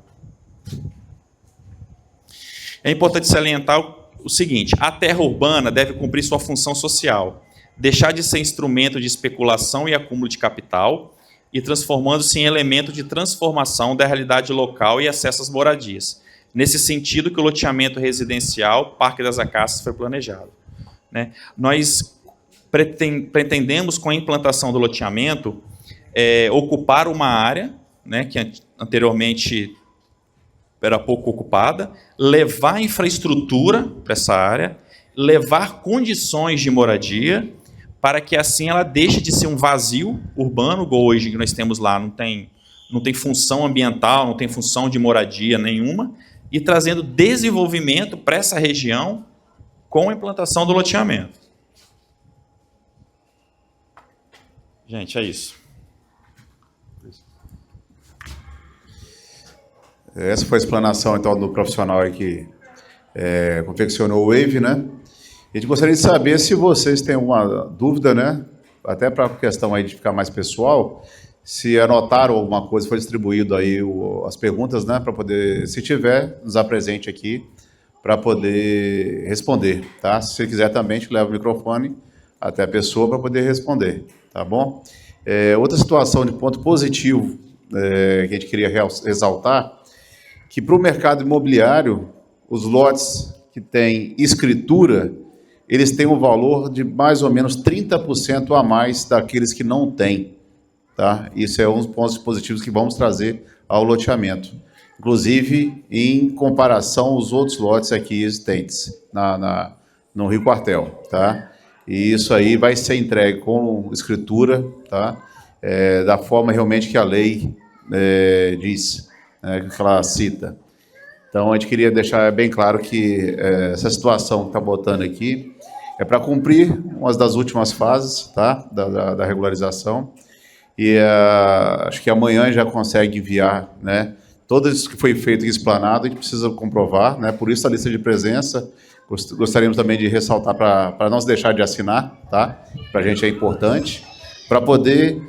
É importante salientar o seguinte: a terra urbana deve cumprir sua função social, deixar de ser instrumento de especulação e acúmulo de capital, e transformando-se em elemento de transformação da realidade local e acesso às moradias. Nesse sentido que o loteamento residencial Parque das Acácias foi planejado. Né? Nós pretendemos, com a implantação do loteamento, ocupar uma área, né, que anteriormente era pouco ocupada, levar infraestrutura para essa área, levar condições de moradia, para que assim ela deixe de ser um vazio urbano, igual hoje que nós temos lá, não tem função ambiental, não tem função de moradia nenhuma, e trazendo desenvolvimento para essa região com a implantação do loteamento. Gente, é isso. Essa foi a explanação, então, do profissional aí que confeccionou o WAVE, né? A gente gostaria de saber se vocês têm alguma dúvida, né, até para a questão aí de ficar mais pessoal, se anotaram alguma coisa, foi distribuído aí as perguntas, né, para poder, se tiver, nos apresente aqui, para poder responder, tá? Se você quiser também, a gente leva o microfone até a pessoa para poder responder, tá bom? Outra situação de ponto positivo que a gente queria ressaltar, que para o mercado imobiliário, os lotes que têm escritura, eles têm um valor de mais ou menos 30% a mais daqueles que não têm, tá? Isso é um dos pontos positivos que vamos trazer ao loteamento. Inclusive, em comparação aos outros lotes aqui existentes no Rio Quartel, tá? E isso aí vai ser entregue com escritura, tá? Da forma realmente que a lei diz, que ela cita. Então, a gente queria deixar bem claro que essa situação que está botando aqui é para cumprir uma das últimas fases, tá? Da regularização. E acho que amanhã já consegue enviar, né? Tudo isso que foi feito e explanado, a gente precisa comprovar, né? Por isso a lista de presença. Gostaríamos também de ressaltar para não se deixar de assinar, tá? Para a gente é importante, para poder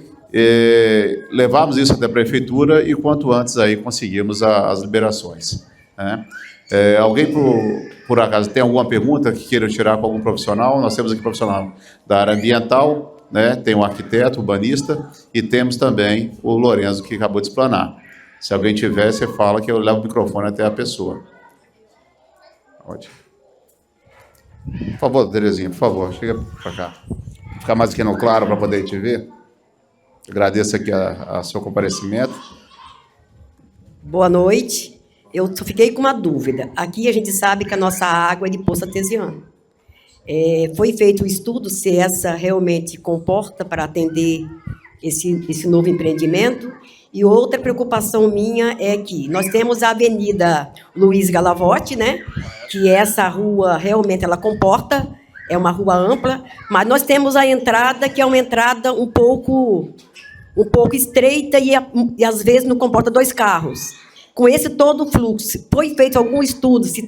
levarmos isso até a prefeitura e quanto antes aí conseguirmos as liberações, né? Alguém, por acaso, tem alguma pergunta que queira tirar com algum profissional? Nós temos aqui profissional da área ambiental, né? Tem um arquiteto, urbanista, e temos também o Lorenzo, que acabou de explanar. Se alguém tiver, você fala que eu levo o microfone até a pessoa. Ótimo. Por favor, Terezinha, por favor, chega para cá. Ficar mais aqui no claro para poder te ver. Agradeço aqui a seu comparecimento. Boa noite. Eu só fiquei com uma dúvida. Aqui a gente sabe que a nossa água é de poço artesiano. Foi feito um estudo se essa realmente comporta para atender esse novo empreendimento. E outra preocupação minha é que nós temos a Avenida Luiz Galavotti, né? Que essa rua realmente ela comporta, é uma rua ampla, mas nós temos a entrada, que é uma entrada um pouco estreita e às vezes não comporta 2 carros. Com esse todo fluxo, foi feito algum estudo se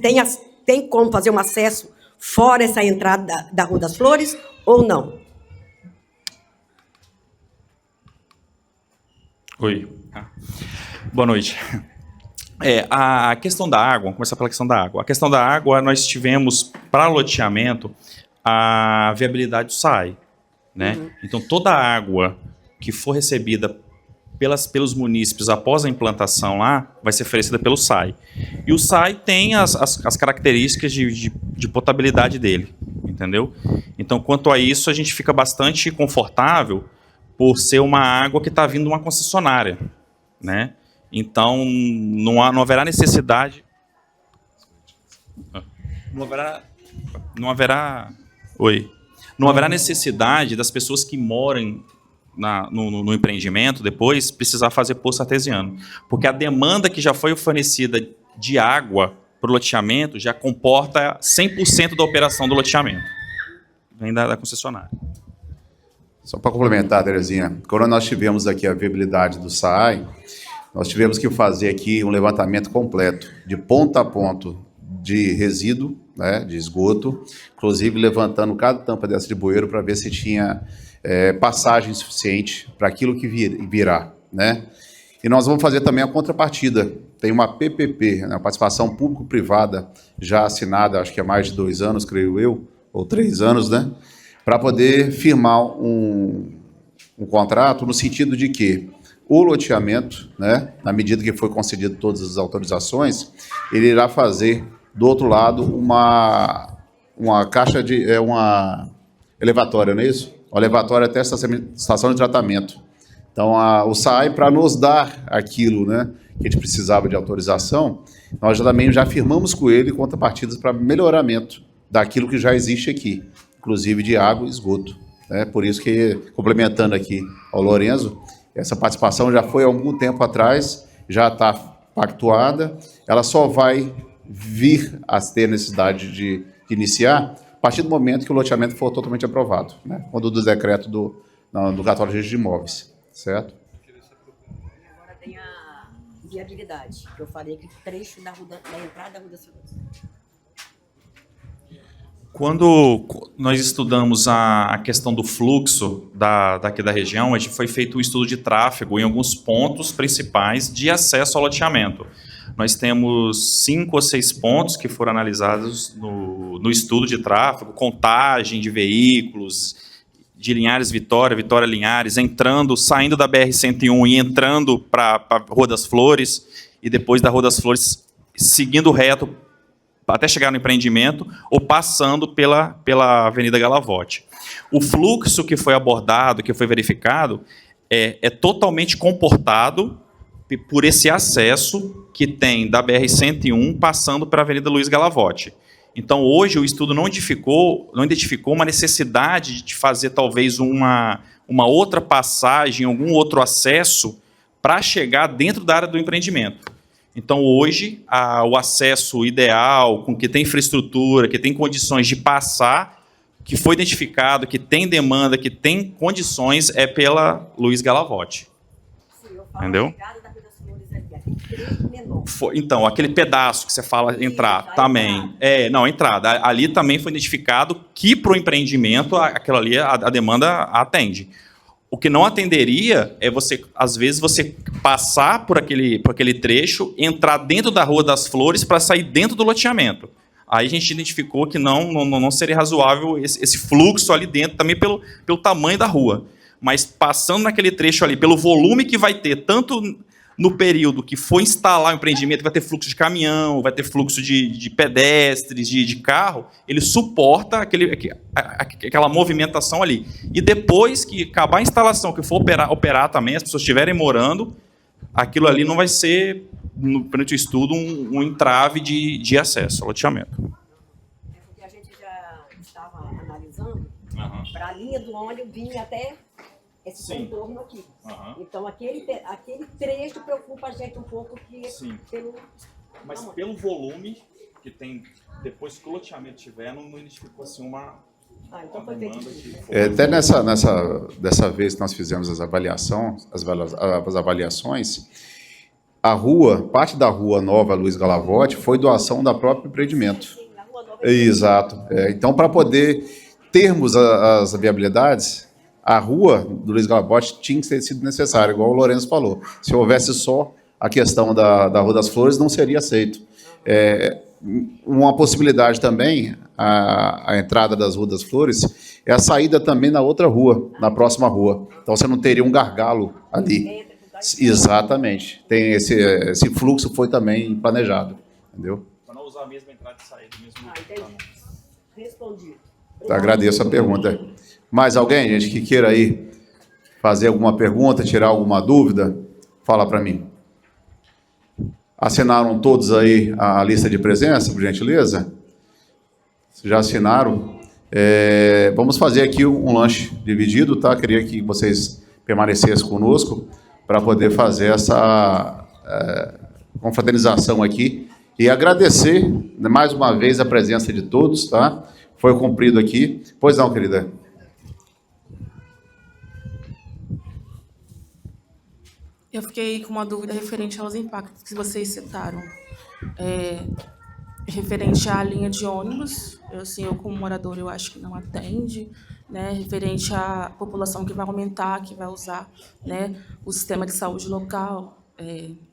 tem como fazer um acesso fora essa entrada da Rua das Flores ou não? Oi. Boa noite. A questão da água, vamos começar pela questão da água. A questão da água, nós tivemos, para loteamento, a viabilidade do SAI, né? Uhum. Então, toda a água que for recebida pelos munícipes após a implantação lá, vai ser oferecida pelo SAI. E o SAI tem as características de potabilidade dele, entendeu? Então, quanto a isso, a gente fica bastante confortável por ser uma água que está vindo de uma concessionária, né? Então, não haverá necessidade... Não haverá necessidade das pessoas que moram no empreendimento depois precisar fazer poço artesiano, porque a demanda que já foi fornecida de água para o loteamento já comporta 100% da operação do loteamento, vem da concessionária. Só para complementar, Terezinha, quando nós tivemos aqui a viabilidade do SAI, nós tivemos que fazer aqui um levantamento completo, de ponto a ponto, de resíduo, né, de esgoto, inclusive levantando cada tampa dessa de bueiro para ver se tinha passagem suficiente para aquilo que virá, né? E nós vamos fazer também a contrapartida. Tem uma PPP, né, participação público-privada, já assinada, acho que há mais de 2 anos, creio eu, ou 3 anos, né? Para poder firmar um contrato no sentido de que o loteamento, né, na medida que foi concedido todas as autorizações, ele irá fazer, do outro lado, uma caixa de... uma elevatória, não é isso? Uma elevatória até a estação de tratamento. Então, o SAI, para nos dar aquilo, né, que a gente precisava de autorização, nós também já firmamos com ele contrapartidas para melhoramento daquilo que já existe aqui, inclusive de água e esgoto. Né? Por isso que, complementando aqui ao Lorenzo, essa participação já foi há algum tempo atrás, já está pactuada, ela só vai vir a ter necessidade de iniciar a partir do momento que o loteamento for totalmente aprovado, né? Quando do decreto do cartório de registro de imóveis, certo? Agora tem a viabilidade, que eu falei que trecho da entrada da Rua das Flores. Quando nós estudamos a questão do fluxo daqui da região, a gente foi feito um estudo de tráfego em alguns pontos principais de acesso ao loteamento. Nós temos 5 ou 6 pontos que foram analisados no estudo de tráfego, contagem de veículos, de Linhares Vitória, Vitória Linhares, saindo da BR-101 e entrando para a Rua das Flores, e depois da Rua das Flores, seguindo reto até chegar no empreendimento, ou passando pela Avenida Galavotti. O fluxo que foi abordado, que foi verificado, é totalmente comportado por esse acesso que tem da BR-101 passando para a Avenida Luiz Galavotti. Então, hoje, o estudo não identificou uma necessidade de fazer, talvez, uma outra passagem, algum outro acesso para chegar dentro da área do empreendimento. Então, hoje, o acesso ideal, com que tem infraestrutura, que tem condições de passar, que foi identificado, que tem demanda, que tem condições, é pela Luiz Galavotti. Entendeu? Então, aquele pedaço que você fala entrar, também. Entrada. Ali também foi identificado que, para o empreendimento, aquilo ali, a demanda atende. O que não atenderia é às vezes, você passar por aquele trecho, entrar dentro da Rua das Flores para sair dentro do loteamento. Aí a gente identificou que não seria razoável esse fluxo ali dentro, também pelo tamanho da rua. Mas passando naquele trecho ali, pelo volume que vai ter, tanto no período que for instalar o empreendimento, vai ter fluxo de caminhão, vai ter fluxo de pedestres, de carro, ele suporta aquela movimentação ali. E depois que acabar a instalação, que for operar também, as pessoas estiverem morando, aquilo ali não vai ser, perante o estudo, um entrave de acesso ao loteamento. Porque a gente já estava analisando, para a linha do ônibus vinha até esse contorno aqui. Então, aquele trecho preocupa a gente um pouco Mas pelo volume que tem, depois que o loteamento tiver, não identificou assim então foi feito. Até dessa vez que nós fizemos as avaliações, a rua, parte da Rua Nova Luiz Galavotti foi doação da própria empreendimento. Sim, na Rua Nova. Exato. Então, para poder termos as viabilidades, a rua do Luiz Galavotti tinha que ter sido necessária, igual o Lourenço falou. Se houvesse só a questão da Rua das Flores, não seria aceito. Uma possibilidade também, a entrada das Ruas das Flores, é a saída também na outra rua, na próxima rua. Então, você não teria um gargalo ali. Exatamente. Tem esse fluxo foi também planejado. Entendeu? Para não usar a mesma entrada e saída. Entendi. Respondido. Agradeço a pergunta. Mais alguém, gente, que queira aí fazer alguma pergunta, tirar alguma dúvida? Fala para mim. Assinaram todos aí a lista de presença, por gentileza? Já assinaram? Vamos fazer aqui um lanche dividido, tá? Queria que vocês permanecessem conosco para poder fazer essa confraternização aqui e agradecer mais uma vez a presença de todos, tá? Foi cumprido aqui. Pois não, querida? Eu fiquei com uma dúvida referente aos impactos que vocês citaram. Referente à linha de ônibus, eu como morador, eu acho que não atende, né? Referente à população que vai aumentar, que vai usar, né, o sistema de saúde local,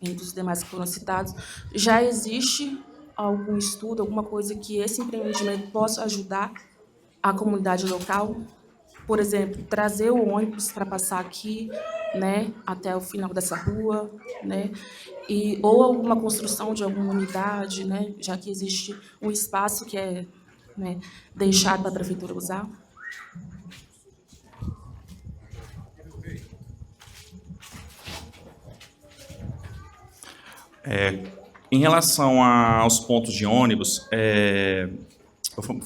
entre os demais que foram citados. Já existe algum estudo, alguma coisa que esse empreendimento possa ajudar a comunidade local? Por exemplo, trazer o ônibus para passar aqui, né, até o final dessa rua, né, ou alguma construção de alguma unidade, né, já que existe um espaço que é, né, deixado para a prefeitura usar. Em relação aos pontos de ônibus,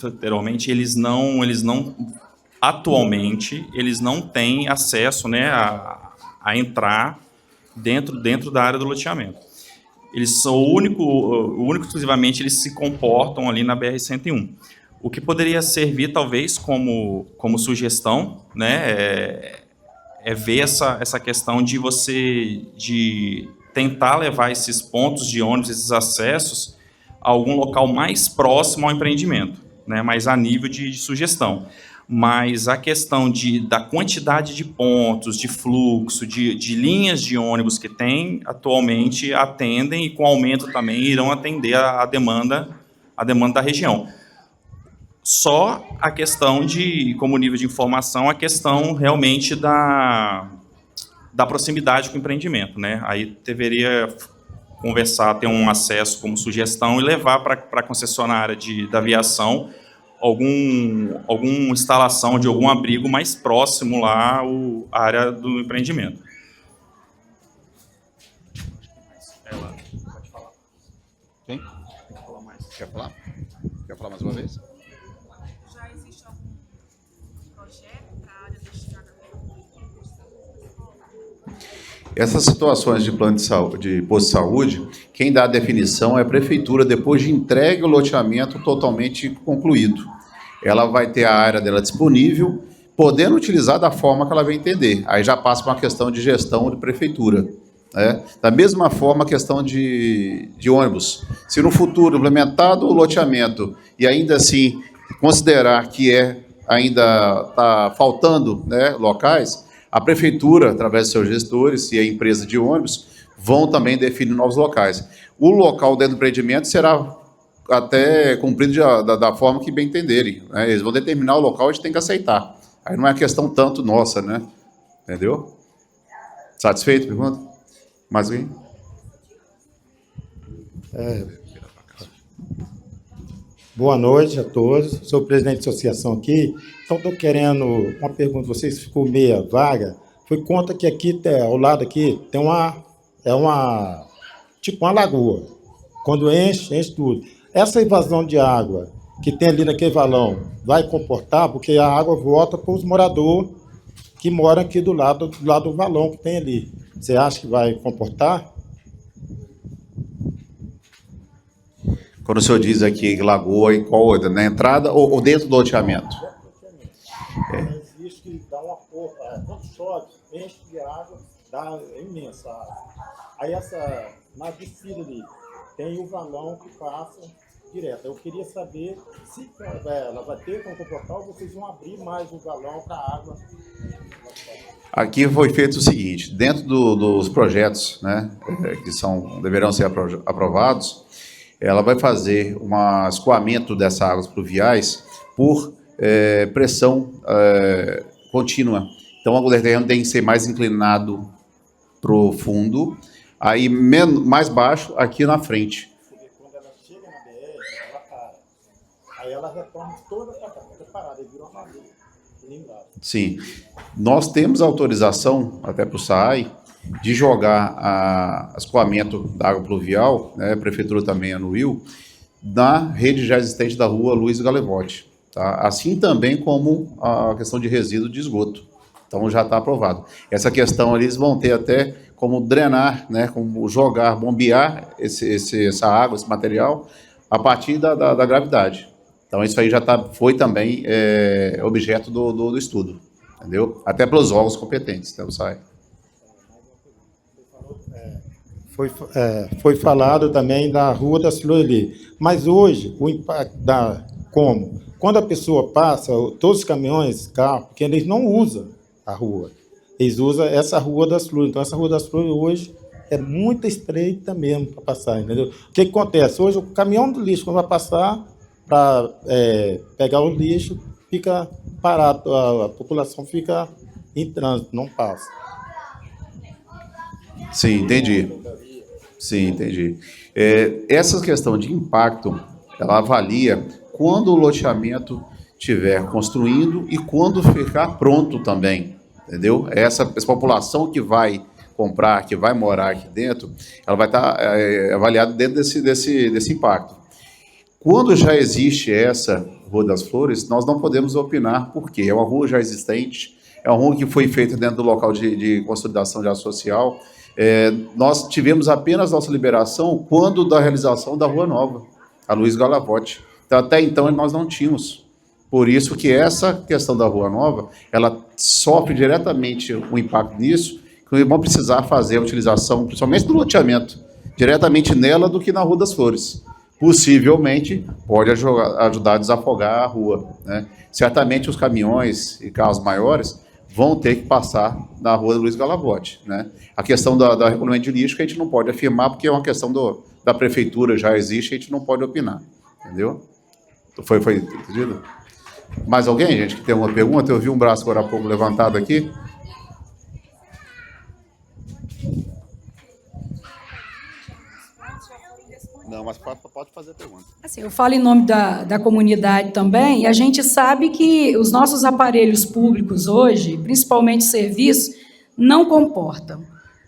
anteriormente, atualmente, eles não têm acesso, né, a entrar dentro da área do loteamento. Eles são exclusivamente, eles se comportam ali na BR-101. O que poderia servir, talvez, como sugestão, né, é ver essa questão de tentar levar esses pontos de ônibus, esses acessos, a algum local mais próximo ao empreendimento. né, mas a nível de sugestão. Mas a questão da quantidade de pontos, de fluxo, de linhas de ônibus que tem, atualmente atendem e com aumento também irão atender a demanda da região. Só a questão como nível de informação, a questão realmente da proximidade com o empreendimento, né? Aí deveria conversar, ter um acesso como sugestão e levar para a concessionária da aviação alguma instalação de algum abrigo mais próximo lá à área do empreendimento. Ela pode falar. Quem? Quer falar mais? Quer falar mais uma vez? Já existe algum projeto para a área destinada Essas situações de plano de saúde, de posto de saúde, quem dá a definição é a prefeitura, depois de entregue o loteamento totalmente concluído. Ela vai ter a área dela disponível, podendo utilizar da forma que ela vai entender. Aí já passa para uma questão de gestão de prefeitura, né? Da mesma forma, a questão de ônibus. Se no futuro implementado o loteamento e ainda assim considerar que ainda está faltando, né, locais, a prefeitura, através de seus gestores e a empresa de ônibus, vão também definir novos locais. O local dentro do empreendimento será até cumprido da forma que bem entenderem, né? Eles vão determinar o local, a gente tem que aceitar. Aí não é questão tanto nossa, né? Entendeu? Satisfeito? Pergunta? Mais alguém? Boa noite a todos. Sou o presidente da associação aqui. Então, estou querendo uma pergunta. Vocês ficou meia vaga. Foi conta que aqui, ao lado aqui, tem tipo uma lagoa. Quando enche tudo. Essa invasão de água que tem ali naquele valão vai comportar, porque a água volta para os moradores que moram aqui do lado do valão que tem ali. Você acha que vai comportar? Quando o senhor diz aqui lagoa e qual outra? Na entrada ou dentro do loteamento? Existe que dá uma porra. Quando chove, enche de água, dá imensa água. Aí na descida ali, tem o valão que passa direto. Eu queria saber se ela vai ter como comportar ou vocês vão abrir mais o valão para a água. Aqui foi feito o seguinte, dentro dos projetos, né, que deverão ser aprovados, ela vai fazer um escoamento dessas águas pluviais por pressão contínua. Então, o terreno tem que ser mais inclinado para o fundo, aí mais baixo aqui na frente. Quando ela chega na BR, ela para. Aí ela retorna toda para cá, parada, e vira uma lagoa. Sim. Nós temos autorização, até para o SAAI, de jogar escoamento da água pluvial, né, a prefeitura também anuiu, na rede já existente da rua Luiz Galevotti. Tá? Assim também como a questão de resíduo de esgoto. Então já está aprovado. Essa questão ali, eles vão ter até como drenar, né, como jogar, bombear essa água, esse material, a partir da gravidade. Então isso aí já foi também objeto do estudo, entendeu? Até pelos órgãos competentes, né, o SAAI. Foi falado também da Rua das Flores ali. Mas hoje, o impacto como? Quando a pessoa passa, todos os caminhões, carros, porque eles não usam a rua. Eles usam essa Rua das Flores. Então, essa Rua das Flores hoje é muito estreita mesmo para passar, entendeu? O que acontece? Hoje, o caminhão do lixo, quando vai passar para pegar o lixo, fica parado, a população fica em trânsito, não passa. Sim, entendi. Sim, entendi. Essa questão de impacto, ela avalia quando o loteamento estiver construindo e quando ficar pronto também, entendeu? Essa população que vai comprar, que vai morar aqui dentro, ela vai estar avaliada dentro desse impacto. Quando já existe essa Rua das Flores, nós não podemos opinar, porque é uma rua já existente, é uma rua que foi feita dentro do local de consolidação de área social. Nós tivemos apenas nossa liberação quando da realização da Rua Nova, a Luiz Galevotti. Então, até então, nós não tínhamos. Por isso que essa questão da Rua Nova, ela sofre diretamente o impacto nisso, que vão precisar fazer a utilização, principalmente do loteamento, diretamente nela do que na Rua das Flores. possivelmente pode ajudar a desafogar a rua, né? Certamente os caminhões e carros maiores vão ter que passar na rua Luiz Galavotti, né? A questão da regulamento de lixo que a gente não pode afirmar, porque é uma questão da prefeitura, já existe, a gente não pode opinar, entendeu? Foi entendido? Mais alguém, gente, que tem uma pergunta? Eu vi um braço agora há pouco levantado aqui. Não, mas pode fazer a pergunta. Assim, eu falo em nome da comunidade também, e a gente sabe que os nossos aparelhos públicos hoje, principalmente serviços, não comportam,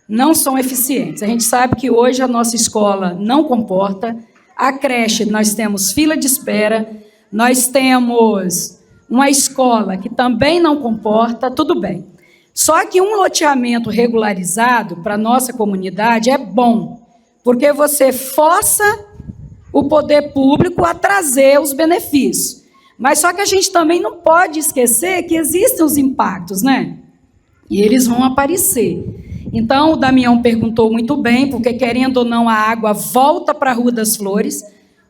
não são eficientes. A gente sabe que hoje a nossa escola não comporta, a creche nós temos fila de espera, nós temos uma escola que também não comporta, tudo bem. Só que um loteamento regularizado para a nossa comunidade é bom, porque você força o poder público a trazer os benefícios. Mas só que a gente também não pode esquecer que existem os impactos, né? E eles vão aparecer. Então, o Damião perguntou muito bem, porque, querendo ou não, a água volta para a Rua das Flores.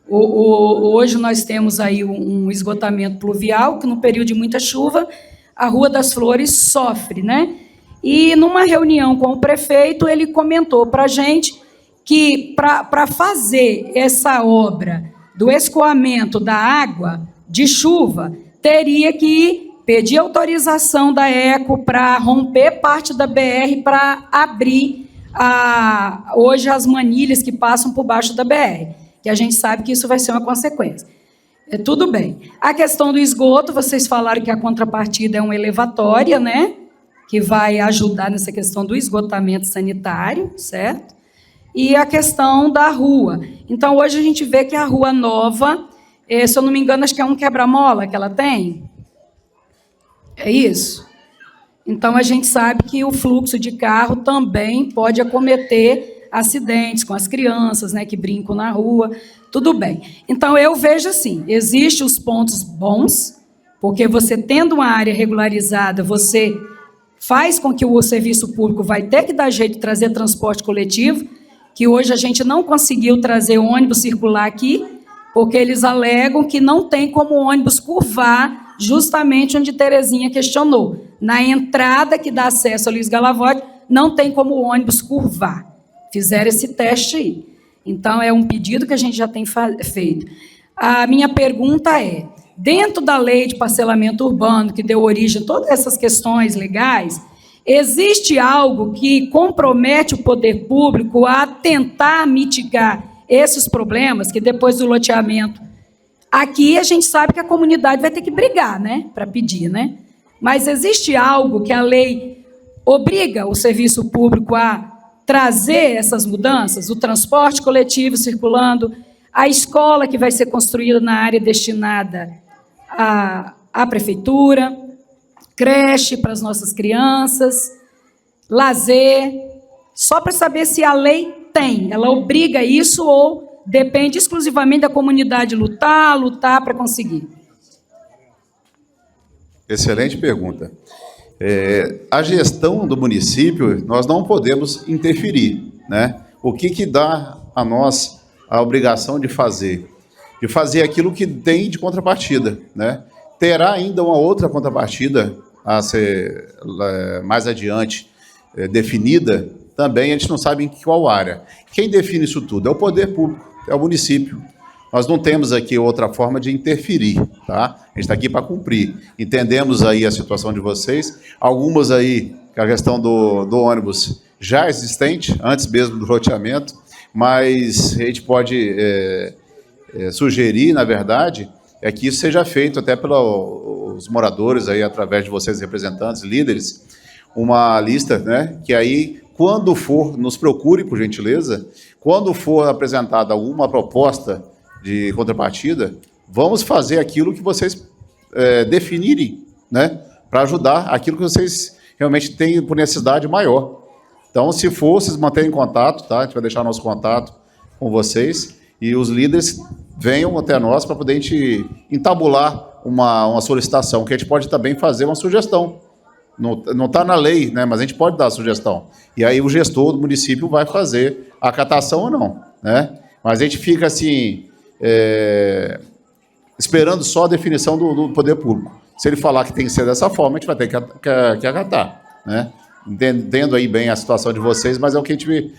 Hoje nós temos aí um esgotamento pluvial, que no período de muita chuva, a Rua das Flores sofre, né? E, numa reunião com o prefeito, ele comentou para a gente que para fazer essa obra do escoamento da água de chuva, teria que pedir autorização da ECO para romper parte da BR para abrir hoje as manilhas que passam por baixo da BR, que a gente sabe que isso vai ser uma consequência. Tudo bem. A questão do esgoto, vocês falaram que a contrapartida é uma elevatória, né? Que vai ajudar nessa questão do esgotamento sanitário, certo? E a questão da rua. Então, hoje a gente vê que a Rua Nova, se eu não me engano, acho que é um quebra-mola que ela tem. É isso? Então, a gente sabe que o fluxo de carro também pode acometer acidentes com as crianças, né, que brincam na rua. Tudo bem. Então, eu vejo assim, existem os pontos bons, porque você tendo uma área regularizada, você faz com que o serviço público vai ter que dar jeito de trazer transporte coletivo, que hoje a gente não conseguiu trazer ônibus circular aqui, porque eles alegam que não tem como o ônibus curvar justamente onde Terezinha questionou. Na entrada que dá acesso a Luiz Galavotti, não tem como o ônibus curvar. Fizeram esse teste aí. Então, é um pedido que a gente já tem feito. A minha pergunta é, dentro da lei de parcelamento urbano, que deu origem a todas essas questões legais, existe algo que compromete o poder público a tentar mitigar esses problemas, que depois do loteamento... Aqui a gente sabe que a comunidade vai ter que brigar, né, para pedir, né? Mas existe algo que a lei obriga o serviço público a trazer essas mudanças? O transporte coletivo circulando, a escola que vai ser construída na área destinada à prefeitura, creche para as nossas crianças, lazer, só para saber se a lei tem, ela obriga isso ou depende exclusivamente da comunidade lutar para conseguir. Excelente pergunta. A gestão do município, nós não podemos interferir, né? O que dá a nós a obrigação de fazer? De fazer aquilo que tem de contrapartida, né? Terá ainda uma outra contrapartida a ser mais adiante definida, também a gente não sabe em qual área. Quem define isso tudo é o poder público, é o município. Nós não temos aqui outra forma de interferir, tá? A gente está aqui para cumprir. Entendemos aí a situação de vocês, algumas aí, a questão do ônibus já existente, antes mesmo do loteamento, mas a gente pode sugerir, na verdade, que isso seja feito até pelos moradores, aí, através de vocês, representantes, líderes, uma lista, né, que aí, quando for, nos procure, por gentileza, quando for apresentada alguma proposta de contrapartida, vamos fazer aquilo que vocês definirem, né, para ajudar aquilo que vocês realmente têm por necessidade maior. Então, se for, vocês manterem contato, tá? A gente vai deixar nosso contato com vocês e os líderes venham até nós para poder a gente entabular uma solicitação, que a gente pode também fazer uma sugestão. Não está na lei, né, mas a gente pode dar a sugestão. E aí o gestor do município vai fazer a acatação ou não, né? Mas a gente fica assim, esperando só a definição do poder público. Se ele falar que tem que ser dessa forma, a gente vai ter que acatar, né? Entendo aí bem a situação de vocês, mas é o que a gente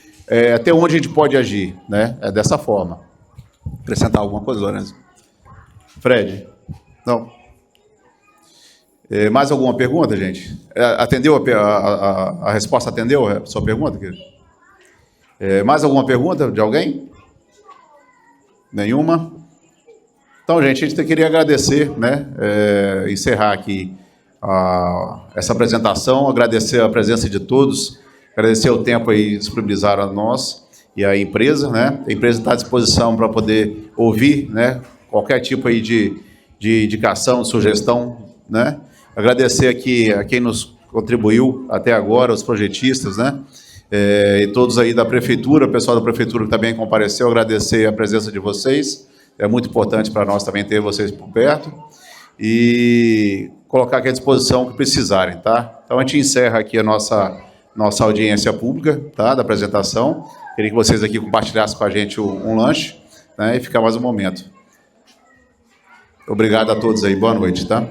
até onde a gente pode agir, né? É dessa forma. Acrescentar alguma coisa, Lourenço? Fred? Não. Mais alguma pergunta, gente? Atendeu a resposta? Atendeu a sua pergunta, querido? Mais alguma pergunta de alguém? Nenhuma? Então, gente, a gente queria agradecer, né? Encerrar aqui essa apresentação, agradecer a presença de todos, agradecer o tempo aí disponibilizado a nós e a empresa, né? A empresa está à disposição para poder ouvir, né? Qualquer tipo aí de indicação, sugestão, né? Agradecer aqui a quem nos contribuiu até agora, os projetistas, né? E todos aí da prefeitura, o pessoal da prefeitura que também compareceu, agradecer a presença de vocês. É muito importante para nós também ter vocês por perto e colocar aqui à disposição o que precisarem, tá? Então, a gente encerra aqui a nossa audiência pública, tá? Da apresentação. Queria que vocês aqui compartilhassem com a gente um lanche, né? E ficar mais um momento. Obrigado a todos aí. Boa noite, tá?